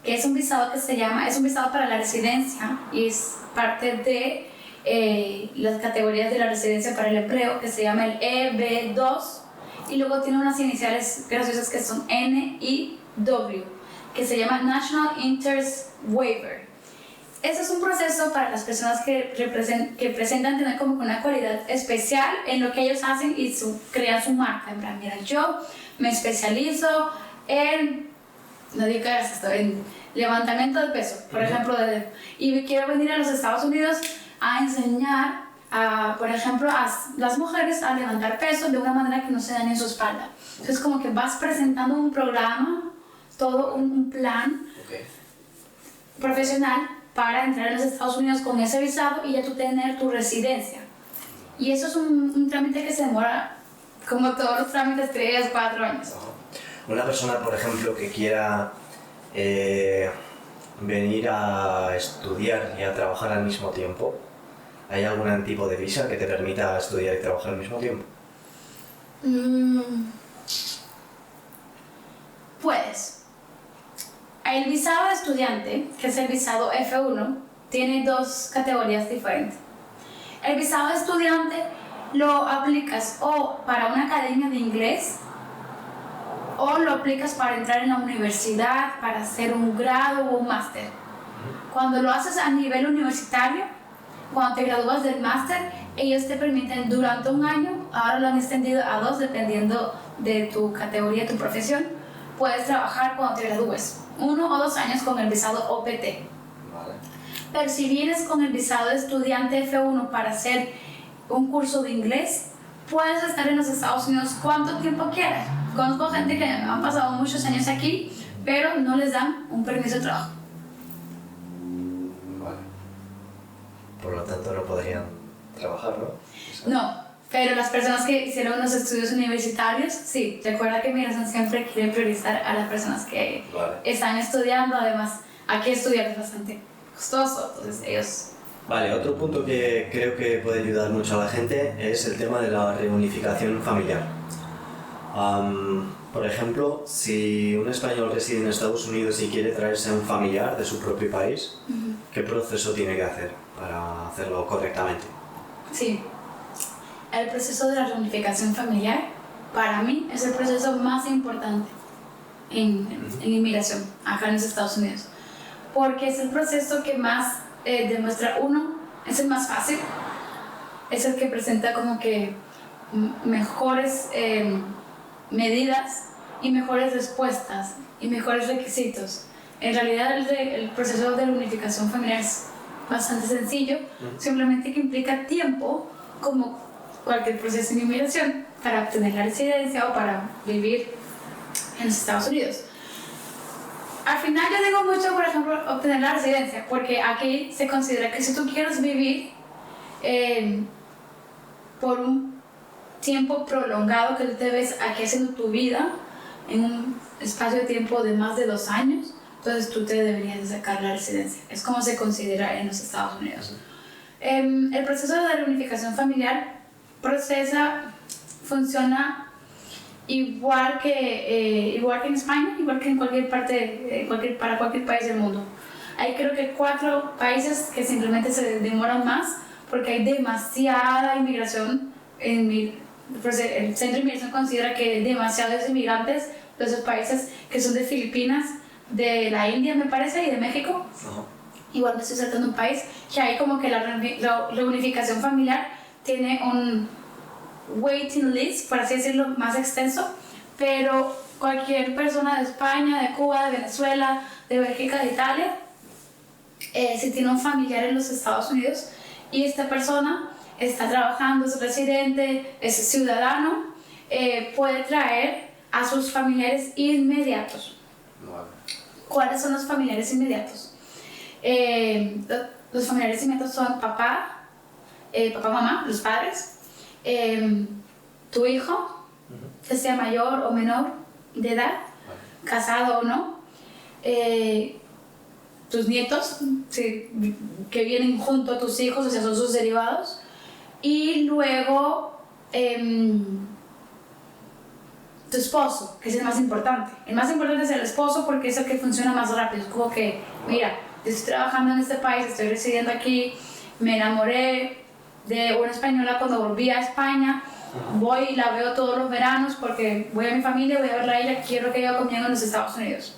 [SPEAKER 1] que es un visado que se llama, es un visado para la residencia y es parte de las categorías de la residencia para el empleo, que se llama el EB2, y luego tiene unas iniciales graciosas que son NIW, que se llama National Interest Waiver. Este es un proceso para las personas que presentan tener como una cualidad especial en lo que ellos hacen y crean su marca. En plan, mira, yo me especializo en, no digas esto, en levantamiento de peso, por ejemplo, y quiero venir a los Estados Unidos a enseñar, por ejemplo, a las mujeres a levantar peso de una manera que no se dañe su espalda. Entonces, como que vas presentando un programa, todo un plan profesional para entrar en los Estados Unidos con ese visado y ya tú tener tu residencia. Y eso es un trámite que se demora, como todos los trámites, 3 o 4 años.
[SPEAKER 2] Una persona, por ejemplo, que quiera venir a estudiar y a trabajar al mismo tiempo, ¿hay algún tipo de visa que te permita estudiar y trabajar al mismo tiempo?
[SPEAKER 1] Pues, el visado de estudiante, que es el visado F1, tiene 2 categorías diferentes. El visado de estudiante lo aplicas o para una academia de inglés o lo aplicas para entrar en la universidad, para hacer un grado o un máster. Cuando lo haces a nivel universitario, cuando te gradúas del máster, ellos te permiten durante 1 año, ahora lo han extendido a 2 dependiendo de tu categoría, tu profesión, puedes trabajar cuando te gradúes. 1 o 2 años con el visado OPT.
[SPEAKER 2] Vale.
[SPEAKER 1] Pero si vienes con el visado de estudiante F1 para hacer un curso de inglés, puedes estar en los Estados Unidos cuánto tiempo quieras. Conozco gente que han pasado muchos años aquí, pero no les dan un permiso de trabajo.
[SPEAKER 2] Vale. Por lo tanto, no podrían trabajar, ¿no?
[SPEAKER 1] No, pero las personas que hicieron los estudios universitarios, sí. Recuerda que Migración siempre quiere priorizar a las personas que están estudiando. Además, aquí estudiar es bastante costoso, entonces ellos...
[SPEAKER 2] Vale, otro punto que creo que puede ayudar mucho a la gente es el tema de la reunificación familiar. Por ejemplo, si un español reside en Estados Unidos y quiere traerse a un familiar de su propio país, ¿qué proceso tiene que hacer para hacerlo correctamente?
[SPEAKER 1] Sí, el proceso de la reunificación familiar para mí es el proceso más importante en inmigración acá en los Estados Unidos, porque es el proceso que más demuestra uno, es el más fácil, es el que presenta como que mejores medidas y mejores respuestas y mejores requisitos. En realidad el proceso de reunificación familiar es bastante sencillo, simplemente que implica tiempo como cualquier proceso de inmigración para obtener la residencia o para vivir en los Estados Unidos. Al final yo digo mucho, por ejemplo, obtener la residencia, porque aquí se considera que si tú quieres vivir por un tiempo prolongado, que tú te ves aquí haciendo tu vida en un espacio de tiempo de más de 2 años, entonces tú te deberías sacar la residencia. Es como se considera en los Estados Unidos. El proceso de reunificación familiar funciona igual que en España, igual que en cualquier parte, para cualquier país del mundo. Hay creo que 4 países que simplemente se demoran más porque hay demasiada inmigración. El Centro de Inmigración considera que hay demasiados inmigrantes de esos países que son de Filipinas, de la India me parece y de México. Igual me estoy saltando un país, que hay como que la reunificación familiar tiene un waiting list, por así decirlo, más extenso, pero cualquier persona de España, de Cuba, de Venezuela, de Bélgica, de Italia, si tiene un familiar en los Estados Unidos y esta persona está trabajando, es residente, es ciudadano, puede traer a sus familiares inmediatos.
[SPEAKER 2] Vale.
[SPEAKER 1] ¿Cuáles son los familiares inmediatos? Los familiares inmediatos son papá, mamá, los padres, tu hijo, que sea mayor o menor de edad, casado o no, tus nietos, sí, que vienen junto a tus hijos, o sea, son sus derivados, y luego tu esposo, que es el más importante. El más importante es el esposo porque es el que funciona más rápido. Es como que, mira, yo estoy trabajando en este país, estoy residiendo aquí, me enamoré de una española cuando volví a España, voy y la veo todos los veranos porque voy a mi familia, voy a verla a ella, quiero que viva conmigo en los Estados Unidos.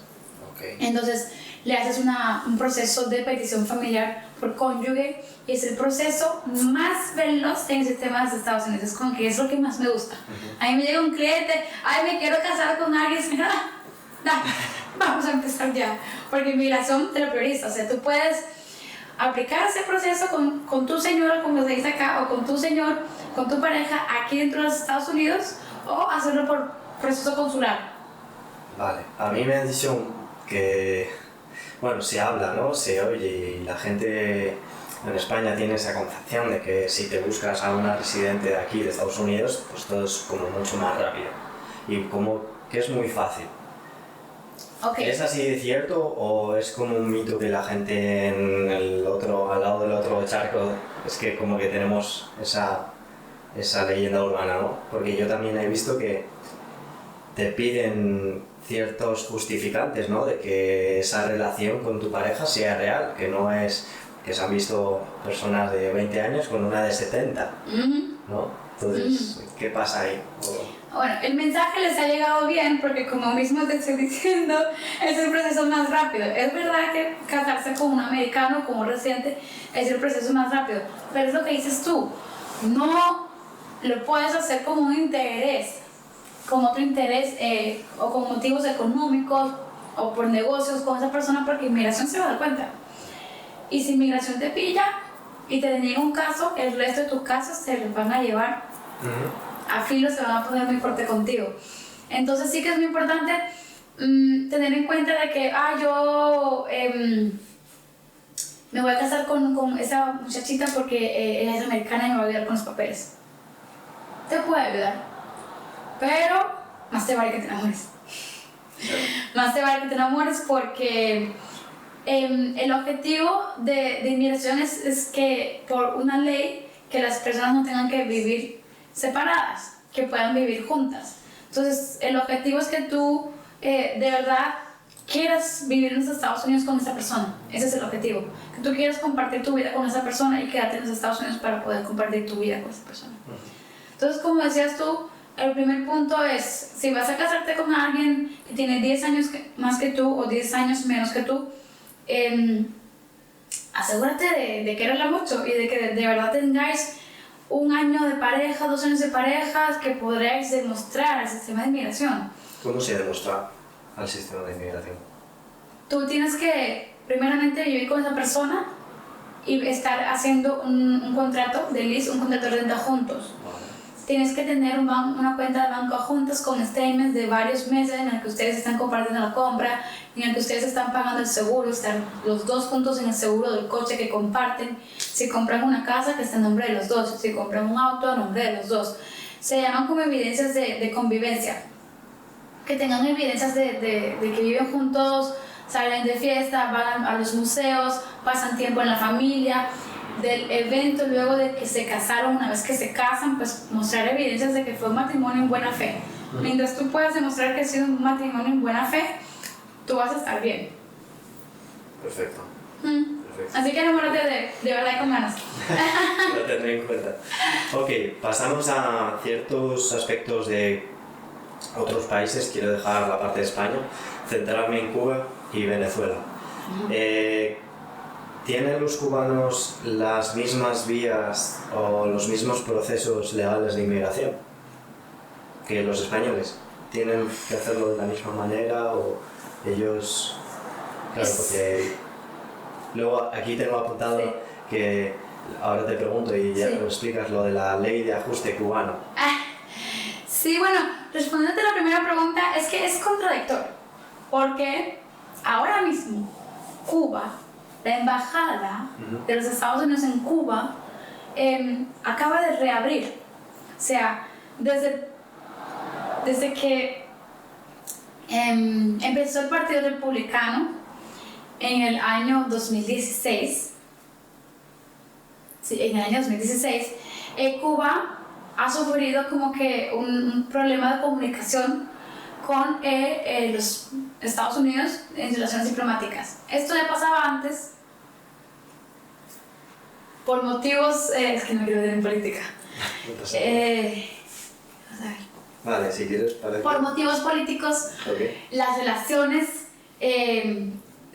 [SPEAKER 2] Okay.
[SPEAKER 1] Entonces le haces un proceso de petición familiar por cónyuge y es el proceso más veloz en el sistema de los Estados Unidos. Es como que es lo que más me gusta. A mí me llega un cliente, ay, me quiero casar con alguien, vamos a empezar ya, porque inmigración te lo prioriza. O sea, tú puedes aplicar ese proceso con tu señora, como se dice acá, o con tu señor, con tu pareja aquí dentro de los Estados Unidos, o hacerlo por proceso consular.
[SPEAKER 2] Vale, a mí me han dicho que, bueno, se habla, ¿no? Se oye y la gente en España tiene esa concepción de que si te buscas a una residente de aquí, de Estados Unidos, pues todo es como mucho más rápido y como que es muy fácil.
[SPEAKER 1] Okay.
[SPEAKER 2] ¿Es así de cierto o es como un mito que la gente en el otro, al lado del otro charco, es que como que tenemos esa leyenda urbana, ¿no? Porque yo también he visto que te piden ciertos justificantes, ¿no? De que esa relación con tu pareja sea real, que no es que se han visto personas de 20 años con una de 70, ¿no? Entonces, ¿qué pasa ahí?
[SPEAKER 1] Bueno, el mensaje les ha llegado bien porque como mismo te estoy diciendo, es el proceso más rápido. Es verdad que casarse con un americano, con un residente, es el proceso más rápido, pero es lo que dices tú, no lo puedes hacer con un interés, con otro interés o con motivos económicos o por negocios con esa persona porque inmigración se va a dar cuenta. Y si inmigración te pilla y te deniega un caso, el resto de tus casos se los van a llevar a filo, se van a poner muy fuerte contigo. Entonces sí que es muy importante tener en cuenta de que yo me voy a casar con esa muchachita porque ella es americana y me va a ayudar con los papeles. Te puede ayudar, pero más te vale que te enamores. Más te vale que te enamores porque el objetivo de inmigración es que por una ley que las personas no tengan que vivir separadas, que puedan vivir juntas. Entonces el objetivo es que tú de verdad quieras vivir en los Estados Unidos con esa persona. Ese es el objetivo, que tú quieras compartir tu vida con esa persona y quedarte en los Estados Unidos para poder compartir tu vida con esa persona. Entonces, como decías tú, el primer punto es, si vas a casarte con alguien que tiene 10 años más que tú o 10 años menos que tú, asegúrate de quererla mucho y de que de verdad tengáis un año de pareja, 2 años de pareja que podréis demostrar al sistema de inmigración.
[SPEAKER 2] ¿Cómo se demuestra al sistema de inmigración?
[SPEAKER 1] Tú tienes que, primeramente, vivir con esa persona y estar haciendo un contrato de lease, un contrato de renta juntos. Tienes que tener una cuenta de banco juntas con statements de varios meses en el que ustedes están compartiendo la compra, en el que ustedes están pagando el seguro, están los dos juntos en el seguro del coche que comparten. Si compran una casa, que está en nombre de los dos. Si compran un auto, a nombre de los dos. Se llaman como evidencias de convivencia. Que tengan evidencias de que viven juntos, salen de fiesta, van a los museos, pasan tiempo en la familia. Del evento, luego de que se casaron, una vez que se casan, pues mostrar evidencias de que fue un matrimonio en buena fe. Mientras tú puedas demostrar que ha sido un matrimonio en buena fe, tú vas a estar bien.
[SPEAKER 2] Perfecto.
[SPEAKER 1] Así que enamórate de verdad y con ganas.
[SPEAKER 2] Lo tendré en cuenta. Ok, pasamos a ciertos aspectos de otros países. Quiero dejar la parte de España, centrarme en Cuba y Venezuela. ¿Tienen los cubanos las mismas vías o los mismos procesos legales de inmigración que los españoles? tienen que hacerlo de la misma manera o ellos... Claro, porque luego aquí tengo apuntado que ahora te pregunto y ya me explicas lo de la ley de ajuste cubano.
[SPEAKER 1] Sí, bueno, respondiendo a la primera pregunta, es que es contradictorio, porque ahora mismo Cuba, la embajada de los Estados Unidos en Cuba, acaba de reabrir. O sea, desde que empezó el Partido Republicano en el año 2016, Cuba ha sufrido como que un problema de comunicación con los Estados Unidos en relaciones diplomáticas. Esto ya pasaba antes por motivos, es que no quiero ver en política. Vamos a ver.
[SPEAKER 2] Vale, si quieres, parece.
[SPEAKER 1] Por motivos políticos, las relaciones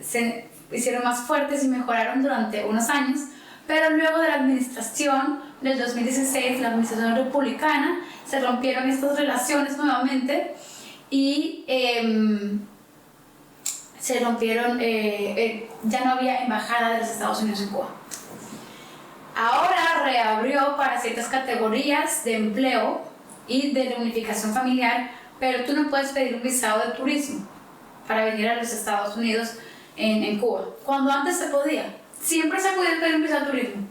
[SPEAKER 1] se hicieron más fuertes y mejoraron durante unos años, pero luego de la administración del 2016, la administración republicana, se rompieron estas relaciones nuevamente y ya no había embajada de los Estados Unidos en Cuba. Ahora reabrió para ciertas categorías de empleo y de reunificación familiar, pero tú no puedes pedir un visado de turismo para venir a los Estados Unidos en Cuba. Cuando antes se podía, siempre se podía pedir un visado de turismo.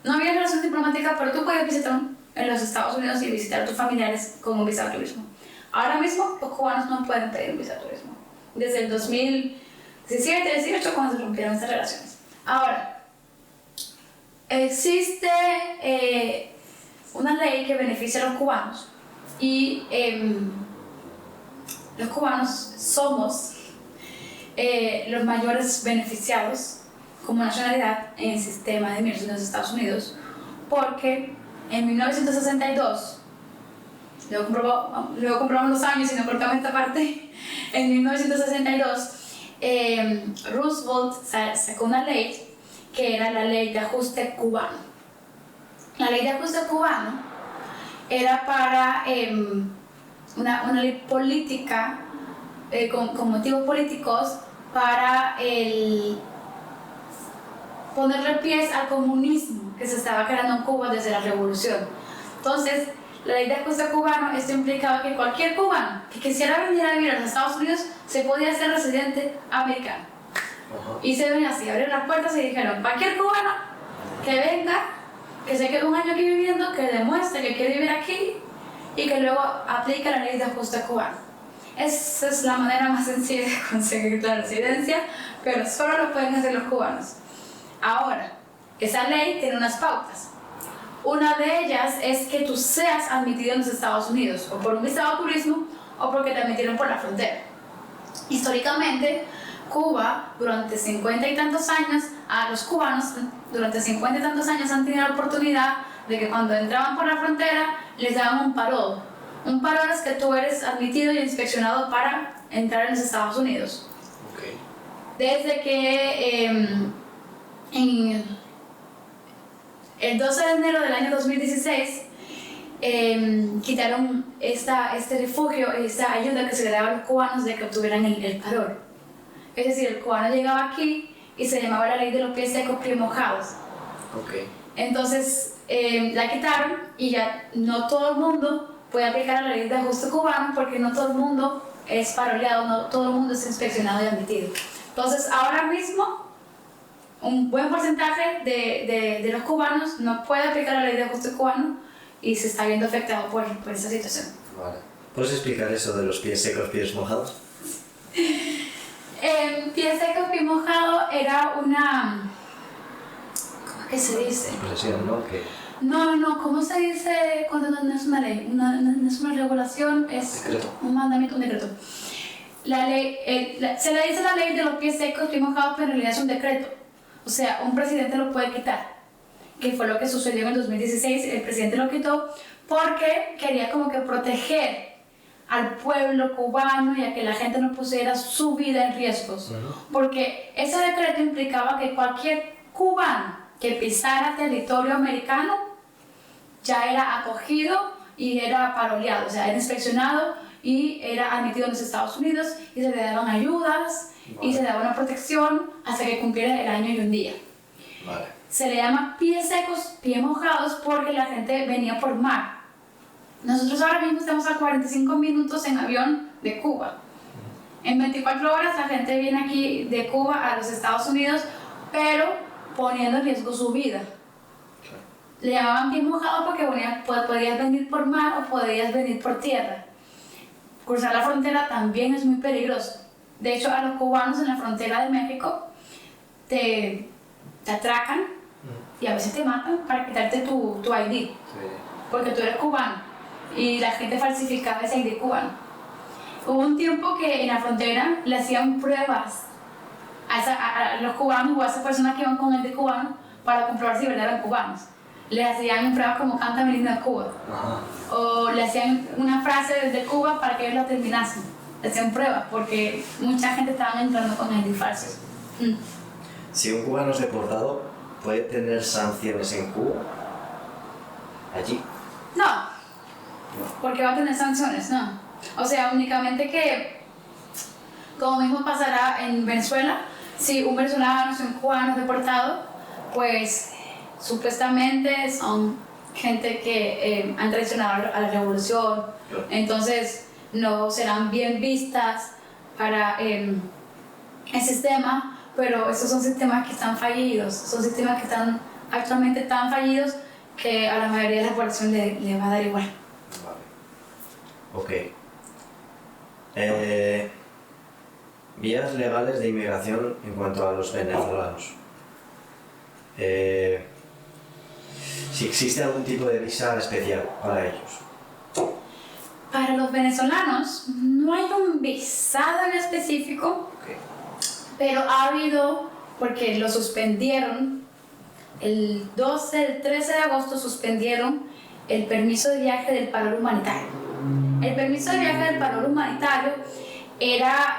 [SPEAKER 1] No había relación diplomática, pero tú podías visitar en los Estados Unidos y visitar a tus familiares con un visado de turismo. Ahora mismo los cubanos no pueden pedir un visado de turismo. Desde el 2017-18 cuando se rompieron estas relaciones. Ahora, existe una ley que beneficia a los cubanos y los cubanos somos los mayores beneficiados como nacionalidad en el sistema de inmigración de los Estados Unidos, porque en 1962, luego comprobamos los años y no cortamos esta parte, en 1962 Roosevelt sacó una ley que era la ley de ajuste cubano. La ley de ajuste cubano era para una ley política con motivos políticos para ponerle pies al comunismo que se estaba creando en Cuba desde la revolución. Entonces, la ley de ajuste cubano, esto implicaba que cualquier cubano que quisiera venir a vivir a los Estados Unidos se podía ser residente americano. Y se ven así, abrieron las puertas y dijeron, cualquier cubano que venga, que se quede un año aquí viviendo, que demuestre que quiere vivir aquí y que luego aplique la ley de ajuste cubano. Esa es la manera más sencilla de conseguir la residencia, pero solo lo pueden hacer los cubanos. Ahora, esa ley tiene unas pautas. Una de ellas es que tú seas admitido en los Estados Unidos, o por un visado de turismo, o porque te admitieron por la frontera. Históricamente, Cuba, durante 50 y tantos años, a los cubanos, durante 50 y tantos años han tenido la oportunidad de que cuando entraban por la frontera, les daban un parol. Un parol es que tú eres admitido y inspeccionado para entrar en los Estados Unidos. Desde que el 12 de enero del año 2016 quitaron este refugio, esta ayuda que se le daba a los cubanos de que obtuvieran el parol. Es decir, el cubano llegaba aquí y se llamaba la ley de los pies secos, pies mojados. Entonces la quitaron y ya no todo el mundo puede aplicar la ley de ajuste cubano porque no todo el mundo es paroleado, no todo el mundo es inspeccionado y admitido. Entonces ahora mismo un buen porcentaje de los cubanos no puede aplicar la ley de ajuste cubano y se está viendo afectado por esta situación.
[SPEAKER 2] Vale. ¿Puedes explicar eso de los pies secos, pies mojados?
[SPEAKER 1] Pie seco, pie mojado era una... ¿Cómo es que se dice?
[SPEAKER 2] Expresión, ¿no?
[SPEAKER 1] No, ¿cómo se dice cuando no es una ley? No es una regulación, es
[SPEAKER 2] decreto.
[SPEAKER 1] Un mandamiento, un decreto. La ley, se le dice la ley de los pies secos, pies mojados, pero en realidad es un decreto. O sea, un presidente lo puede quitar, que fue lo que sucedió en el 2016. El presidente lo quitó porque quería como que proteger al pueblo cubano y a que la gente no pusiera su vida en riesgos. Porque ese decreto implicaba que cualquier cubano que pisara territorio americano ya era acogido y era paroleado, o sea, era inspeccionado y era admitido en los Estados Unidos y se le daban ayudas y se le daba una protección hasta que cumpliera el año y un día.
[SPEAKER 2] Vale.
[SPEAKER 1] Se le llama pies secos, pies mojados porque la gente venía por mar. Nosotros ahora mismo estamos a 45 minutos en avión de Cuba. En 24 horas la gente viene aquí de Cuba a los Estados Unidos, pero poniendo en riesgo su vida. Le llamaban pies mojados porque podías venir por mar o podías venir por tierra. Cruzar la frontera también es muy peligroso. De hecho, a los cubanos en la frontera de México te atracan y a veces te matan para quitarte tu ID. Sí. Porque tú eres cubano y la gente falsificaba ese ID cubano. Hubo un tiempo que en la frontera le hacían pruebas a los cubanos o a esas personas que iban con el ID cubano para comprobar si eran cubanos. Le hacían pruebas como cántame el himno de Cuba. Ajá. O le hacían una frase de Cuba para que ellos la terminasen. Le hacían pruebas porque mucha gente estaba entrando con ID falsos.
[SPEAKER 2] Si un cubano es deportado, ¿puede tener sanciones en Cuba? ¿Allí?
[SPEAKER 1] No. Porque va a tener sanciones, no. O sea, únicamente que, como mismo pasará en Venezuela, si un venezolano o un cubano es deportado, pues supuestamente son gente que han traicionado a la revolución, entonces no serán bien vistas para el sistema, pero esos son sistemas que están fallidos, son sistemas que están actualmente tan fallidos que a la mayoría de la población le va a dar igual.
[SPEAKER 2] Vale. Ok. Vías legales de inmigración en cuanto a los venezolanos. Si existe algún tipo de visa especial para ellos.
[SPEAKER 1] Para los venezolanos no hay un visado en específico, pero ha habido, porque lo suspendieron, el 13 de agosto suspendieron el permiso de viaje del paro humanitario. El permiso de viaje del paro humanitario era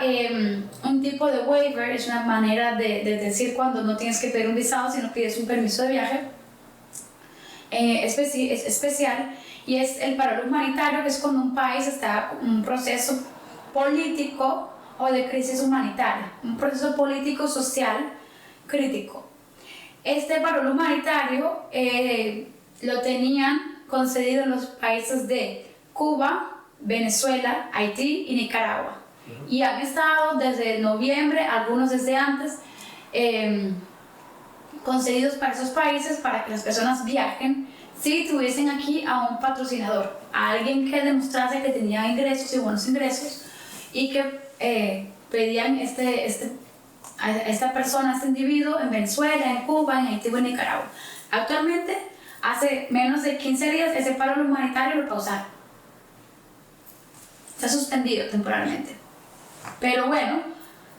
[SPEAKER 1] un tipo de waiver, es una manera de decir cuando no tienes que pedir un visado, sino pides un permiso de viaje es especial, y es el paro humanitario, que es cuando un país está en un proceso político o de crisis humanitaria, un proceso político social crítico. Este paro humanitario lo tenían concedido en los países de Cuba, Venezuela, Haití y Nicaragua. Y han estado desde noviembre, algunos desde antes, concedidos para esos países para que las personas viajen si tuviesen aquí a un patrocinador, a alguien que demostrase que tenía ingresos y buenos ingresos y que pedían a esta persona, a este individuo en Venezuela, en Cuba, en Haití o en Nicaragua. Actualmente, hace menos de 15 días, ese paro humanitario lo pausaron. Está suspendido temporalmente. Pero bueno,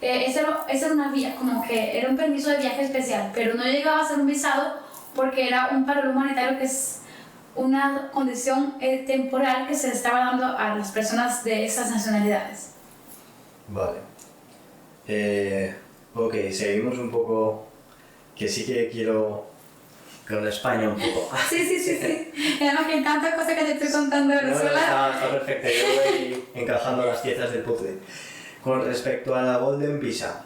[SPEAKER 1] esa era una vía, como que era un permiso de viaje especial, pero no llegaba a ser un visado porque era un paro humanitario, que es una condición temporal que se le estaba dando a las personas de esas nacionalidades.
[SPEAKER 2] Vale. Ok, seguimos un poco, que sí que quiero con España un poco.
[SPEAKER 1] Sí. Además que hay tantas cosas que te estoy contando de Venezuela.
[SPEAKER 2] Está perfecto, yo voy encajando las piezas del puzzle. Con respecto a la Golden Visa,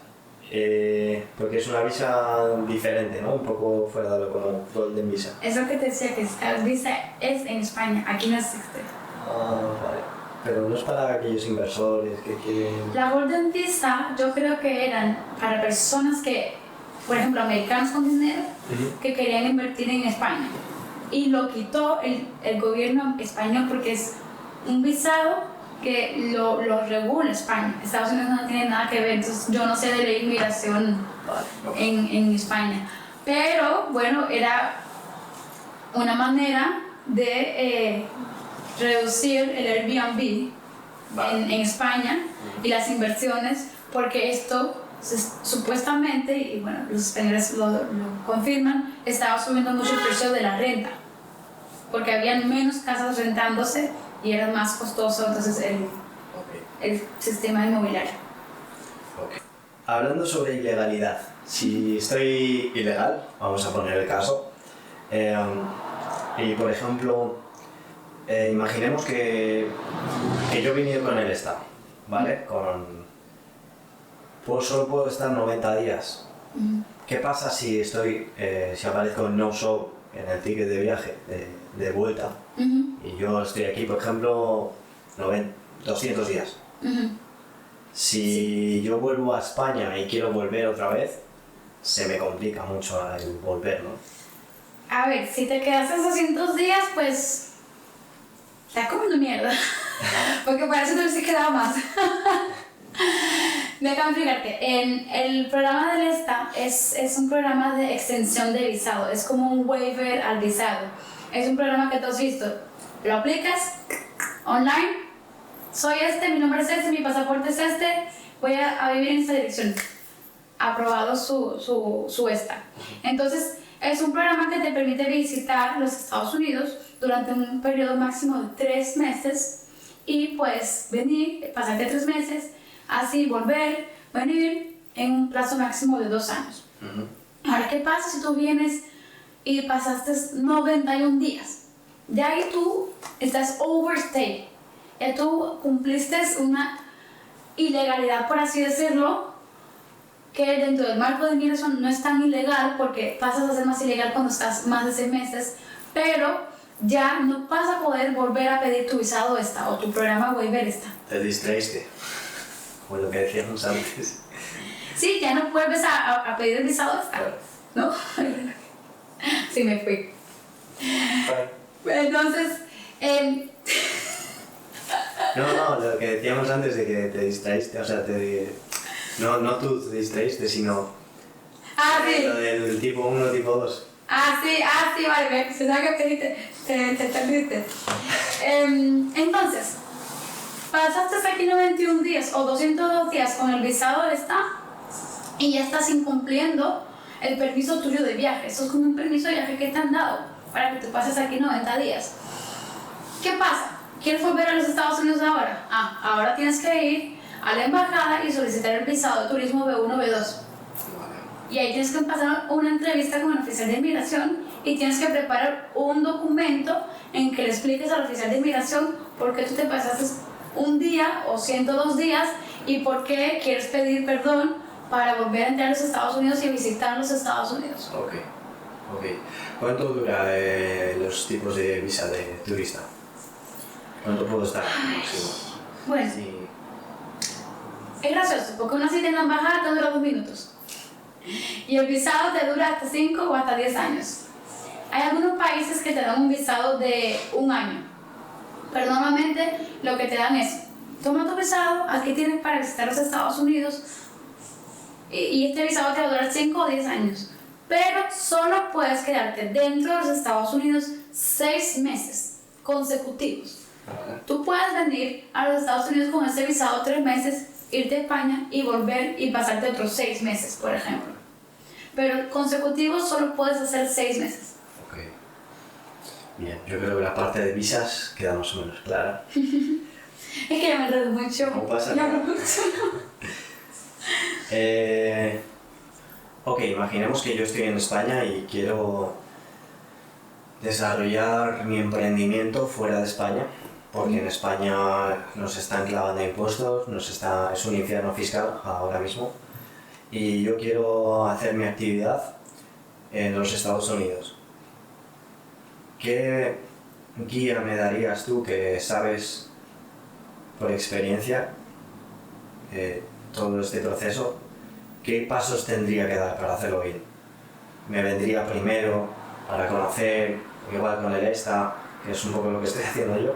[SPEAKER 2] porque es una visa diferente, ¿no? Un poco fuera de lo común, Golden Visa.
[SPEAKER 1] Es lo que te decía, que la visa es en España, aquí no existe.
[SPEAKER 2] Vale. Pero no es para aquellos inversores que quieren...
[SPEAKER 1] La Golden Visa yo creo que eran para personas que, por ejemplo, americanos con dinero, que querían invertir en España. Y lo quitó el gobierno español porque es un visado que lo regula España. Estados Unidos no tiene nada que ver, entonces yo no sé de la inmigración en España. Pero bueno, era una manera de reducir el Airbnb en España y las inversiones, porque esto supuestamente, y bueno, los españoles lo confirman, estaba subiendo mucho el precio de la renta, porque habían menos casas rentándose y era más costoso entonces el sistema inmobiliario.
[SPEAKER 2] Hablando sobre ilegalidad, si estoy ilegal, vamos a poner el caso, y por ejemplo imaginemos que yo he venido con el Estado, ¿vale? Pues solo puedo estar 90 días. ¿Qué pasa si si aparezco en no-show en el ticket de viaje de vuelta y yo estoy aquí, por ejemplo, 200 días? Si yo vuelvo a España y quiero volver otra vez, se me complica mucho el volver, ¿no?
[SPEAKER 1] A ver, si te quedas esos 200 días, pues estás comiendo mierda. Porque para eso te hubieses quedado más. Déjame explicarte. El programa del ESTA es un programa de extensión de visado. Es como un waiver al visado. Es un programa que tú has visto. Lo aplicas online. Soy mi nombre es mi pasaporte es voy a vivir en esta dirección. Aprobado su ESTA. Entonces, es un programa que te permite visitar los Estados Unidos durante un periodo máximo de 3 meses y puedes venir, pasarte 3 meses, así volver, venir en un plazo máximo de 2 años. Ahora, ¿qué pasa si tú vienes y pasaste 91 días? De ahí tú estás overstay. Ya tú cumpliste una ilegalidad, por así decirlo, que dentro del marco de inmigración no es tan ilegal porque pasas a ser más ilegal cuando estás más de 6 meses, pero ya no vas a poder volver a pedir tu visado ESTA o tu programa waiver ESTA.
[SPEAKER 2] Te distraíste, como lo que decíamos antes.
[SPEAKER 1] Sí, ya no vuelves a pedir el visado ESTA, ¿no? Sí, me fui. Entonces,
[SPEAKER 2] No, lo que decíamos antes de que te distraíste, o sea, no tú te distraíste, sino
[SPEAKER 1] sí.
[SPEAKER 2] lo del tipo 1, tipo 2.
[SPEAKER 1] Sí, vale, me pensaba que te perdiste. Entonces, pasaste aquí 91 días o 202 días con el visado ESTA y ya estás incumpliendo el permiso tuyo de viaje. Eso es como un permiso de viaje que te han dado para que tú pases aquí 90 días. ¿Qué pasa? ¿Quieres volver a los Estados Unidos ahora? Ahora tienes que ir a la embajada y solicitar el visado de turismo B1, B2. Y ahí tienes que pasar una entrevista con el oficial de inmigración y tienes que preparar un documento en que le expliques al oficial de inmigración por qué tú te pasaste un día o 102 días y por qué quieres pedir perdón para volver a entrar a los Estados Unidos y visitar los Estados Unidos.
[SPEAKER 2] Ok. ¿Cuánto dura los tipos de visa de turista? ¿Cuánto puedo estar máximo?
[SPEAKER 1] Bueno,
[SPEAKER 2] sí.
[SPEAKER 1] Es gracioso porque una cita en la embajada te dura 2 minutos y el visado te dura hasta 5 o hasta 10 años. Hay algunos países que te dan un visado de 1 año, pero normalmente lo que te dan es: toma tu visado, aquí tienes para visitar los Estados Unidos y este visado te va a durar 5 o 10 años, pero solo puedes quedarte dentro de los Estados Unidos 6 meses consecutivos. Tú puedes venir a los Estados Unidos con ese visado 3 meses, irte a España y volver y pasarte otros 6 meses, por ejemplo. Pero consecutivos solo puedes hacer 6 meses.
[SPEAKER 2] Ok. Bien, yo creo que la parte de visas queda más o menos clara.
[SPEAKER 1] Es que ya me enredo mucho.
[SPEAKER 2] No pasa nada. Ok, imaginemos que yo estoy en España y quiero desarrollar mi emprendimiento fuera de España, porque en España nos están clavando impuestos, es un infierno fiscal ahora mismo, y yo quiero hacer mi actividad en los Estados Unidos. ¿Qué guía me darías tú, que sabes por experiencia todo este proceso? ¿Qué pasos tendría que dar para hacerlo bien? ¿Me vendría primero para conocer, igual con el ESTA, que es un poco lo que estoy haciendo yo,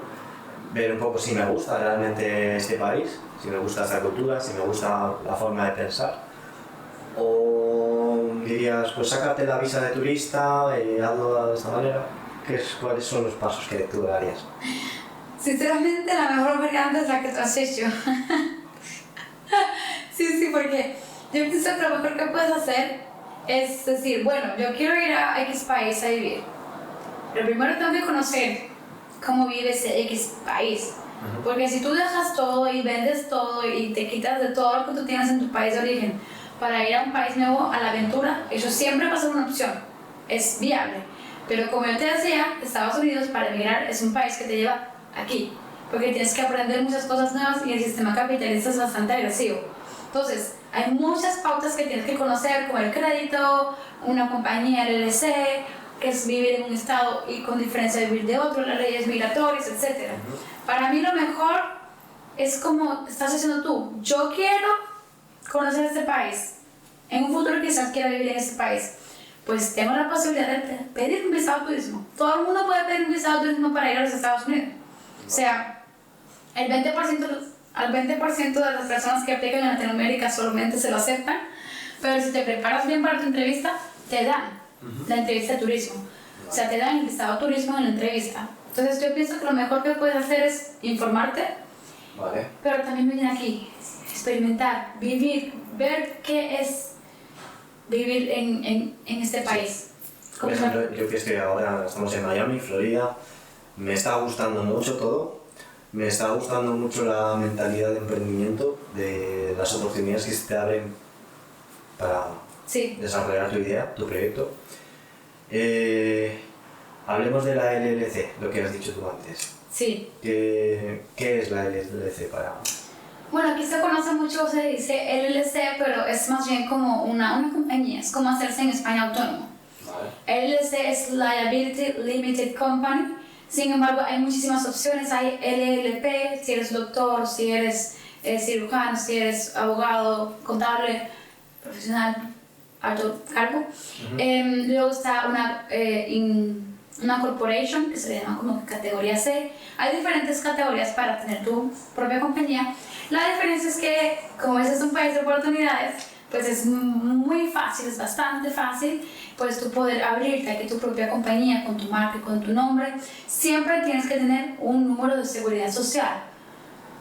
[SPEAKER 2] ver un poco si me gusta realmente este país, si me gusta esta cultura, si me gusta la forma de pensar? ¿O dirías, pues sácate la visa de turista y hazlo de esta manera? ¿Cuáles son los pasos que tú darías?
[SPEAKER 1] Sinceramente, la mejor variante es la que tú has hecho. Sí, porque yo pienso que lo mejor que puedes hacer es decir: bueno, yo quiero ir a X país a vivir, pero primero tengo que conocer cómo vive ese X país. Porque si tú dejas todo y vendes todo y te quitas de todo lo que tú tienes en tu país de origen para ir a un país nuevo a la aventura, eso siempre va a ser una opción, es viable. Pero como yo te decía, Estados Unidos para emigrar es un país que te lleva aquí, porque tienes que aprender muchas cosas nuevas y el sistema capitalista es bastante agresivo. Entonces, hay muchas pautas que tienes que conocer, como el crédito, una compañía LLC, que es vivir en un estado y con diferencia de vivir de otro, las leyes migratorias, etc. Para mí lo mejor es como estás haciendo tú. Yo quiero conocer este país. En un futuro quizás quiera vivir en este país. Pues tengo la posibilidad de pedir un visado de turismo. Todo el mundo puede pedir un visado de turismo para ir a los Estados Unidos. O sea, al 20% de las personas que aplican en Latinoamérica solamente se lo aceptan, pero si te preparas bien para tu entrevista, te dan la entrevista de turismo. O sea, te dan el visado de turismo en la entrevista. Entonces yo pienso que lo mejor que puedes hacer es informarte, pero también venir aquí, experimentar, vivir, ver qué es vivir en este país.
[SPEAKER 2] Por ejemplo, yo que estoy ahora, estamos en Miami, Florida, me está gustando mucho todo, me está gustando mucho la mentalidad de emprendimiento, de las oportunidades que se te abren para desarrollar tu idea, tu proyecto. Hablemos de la LLC, lo que has dicho tú antes.
[SPEAKER 1] Sí.
[SPEAKER 2] ¿Qué es la LLC para...?
[SPEAKER 1] Bueno, aquí se conoce mucho, se dice LLC, pero es más bien como una compañía, es como hacerse en España autónomo. LLC es Liability Limited Company, sin embargo hay muchísimas opciones, hay LLP, si eres doctor, si eres cirujano, si eres abogado, contable, profesional, alto cargo. Luego está una corporation, que se le llama como categoría C. Hay diferentes categorías para tener tu propia compañía. La diferencia es que, como este es un país de oportunidades, pues es muy fácil, es bastante fácil, pues tú poder abrirte aquí tu propia compañía con tu marca, con tu nombre. Siempre tienes que tener un número de seguridad social.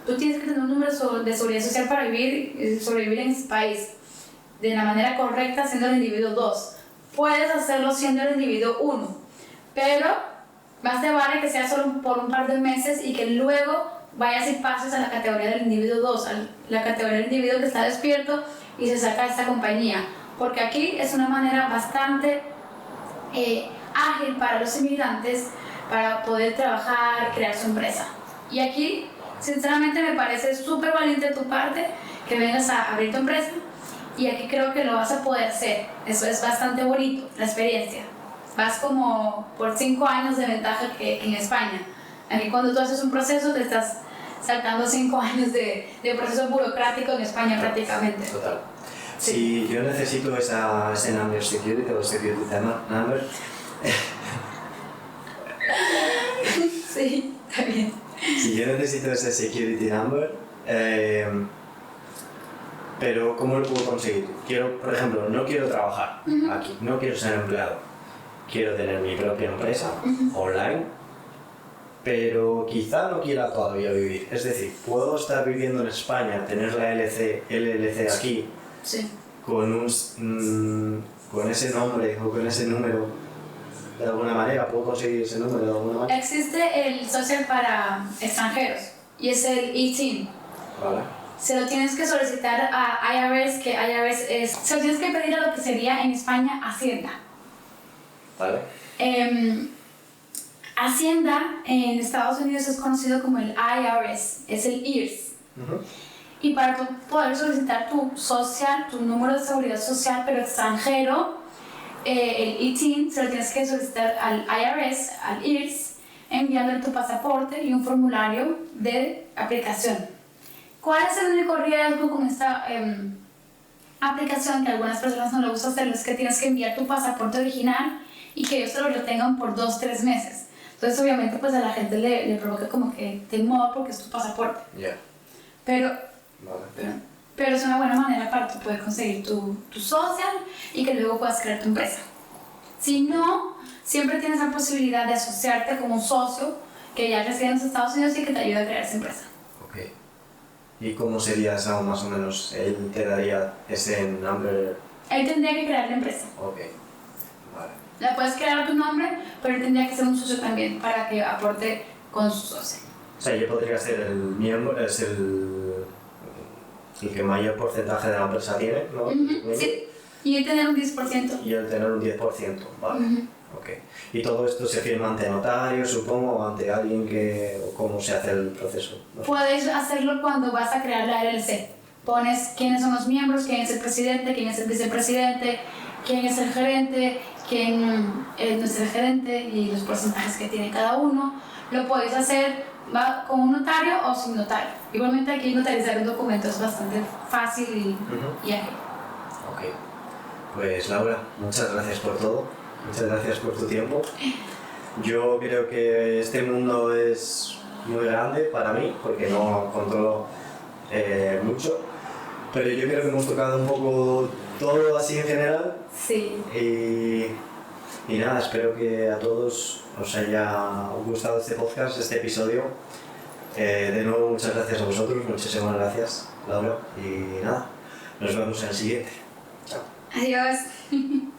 [SPEAKER 1] Tú tienes que tener un número de seguridad social para sobrevivir en este país de la manera correcta, siendo el individuo 2. Puedes hacerlo siendo el individuo 1, pero más te vale que sea solo por un par de meses y que luego vayas y pases a la categoría del individuo 2, a la categoría del individuo que está despierto y se saca de esta compañía. Porque aquí es una manera bastante ágil para los inmigrantes para poder trabajar, crear su empresa. Y aquí, sinceramente, me parece súper valiente de tu parte que vengas a abrir tu empresa, y aquí creo que lo vas a poder hacer. Eso es bastante bonito, la experiencia. Vas como por 5 años de ventaja que en España. Aquí cuando tú haces un proceso te estás saltando 5 años de proceso burocrático en España prácticamente.
[SPEAKER 2] Total. Si yo necesito ese number security o security number...
[SPEAKER 1] Sí, está bien.
[SPEAKER 2] Si yo necesito ese security number, pero ¿cómo lo puedo conseguir? Quiero, por ejemplo, no quiero trabajar aquí, no quiero ser empleado. Quiero tener mi propia empresa online, pero quizá no quiera todavía vivir. Es decir, puedo estar viviendo en España, tener la LLC aquí, con ese nombre o con ese número, de alguna manera, ¿puedo conseguir ese número de alguna manera?
[SPEAKER 1] Existe el social para extranjeros y es el E-TIN.
[SPEAKER 2] Vale.
[SPEAKER 1] Se lo tienes que solicitar a IRS, que IRS se lo tienes que pedir a lo que sería en España Hacienda.
[SPEAKER 2] Vale.
[SPEAKER 1] Hacienda en Estados Unidos es conocido como el IRS, es el IRS. Y para tú poder solicitar tu social, tu número de seguridad social, pero extranjero, el E-TIN, se lo tienes que solicitar al IRS, al IRS, enviando tu pasaporte y un formulario de aplicación. ¿Cuál es el único riesgo con esta aplicación que a algunas personas no les gusta hacerlo? Es que tienes que enviar tu pasaporte original y que ellos te lo retengan por 2-3 meses. Entonces obviamente pues a la gente le provoca como que temor porque es tu pasaporte. Pero es una buena manera para tú poder conseguir tu social y que luego puedas crear tu empresa. Si no, siempre tienes la posibilidad de asociarte con un socio que ya reside en los Estados Unidos y que te ayude a crear esa empresa.
[SPEAKER 2] Ok. ¿Y cómo sería eso más o menos? ¿Él te daría ese number?
[SPEAKER 1] Él tendría que crear la empresa.
[SPEAKER 2] Ok. Vale.
[SPEAKER 1] La puedes crear a tu nombre, pero él tendría que ser un socio también para que aporte con su socio.
[SPEAKER 2] O sea, yo podría ser el miembro, es el que mayor porcentaje de la empresa tiene, ¿no?
[SPEAKER 1] Sí, y él tener un 10%.
[SPEAKER 2] Y él tener un 10%, vale. Ok. ¿Y todo esto se firma ante notario, supongo, o ante alguien que... o cómo se hace el proceso? No sé.
[SPEAKER 1] Puedes hacerlo cuando vas a crear la LLC. Pones quiénes son los miembros, quién es el presidente, quién es el vicepresidente, quién es el gerente, quién es nuestro gerente y los porcentajes que tiene cada uno. Lo puedes hacer con un notario o sin notario. Igualmente aquí notarizar un documento es bastante fácil y ágil.
[SPEAKER 2] Ok. Pues Laura, muchas gracias por todo. Muchas gracias por tu tiempo. Yo creo que este mundo es muy grande para mí porque no controlo mucho, pero yo creo que hemos tocado un poco todo así en general.
[SPEAKER 1] Sí.
[SPEAKER 2] Y nada, espero que a todos os haya gustado este podcast, este episodio. De nuevo, muchas gracias a vosotros, muchísimas gracias, Laura, y nada, nos vemos en el siguiente. Chao.
[SPEAKER 1] Adiós.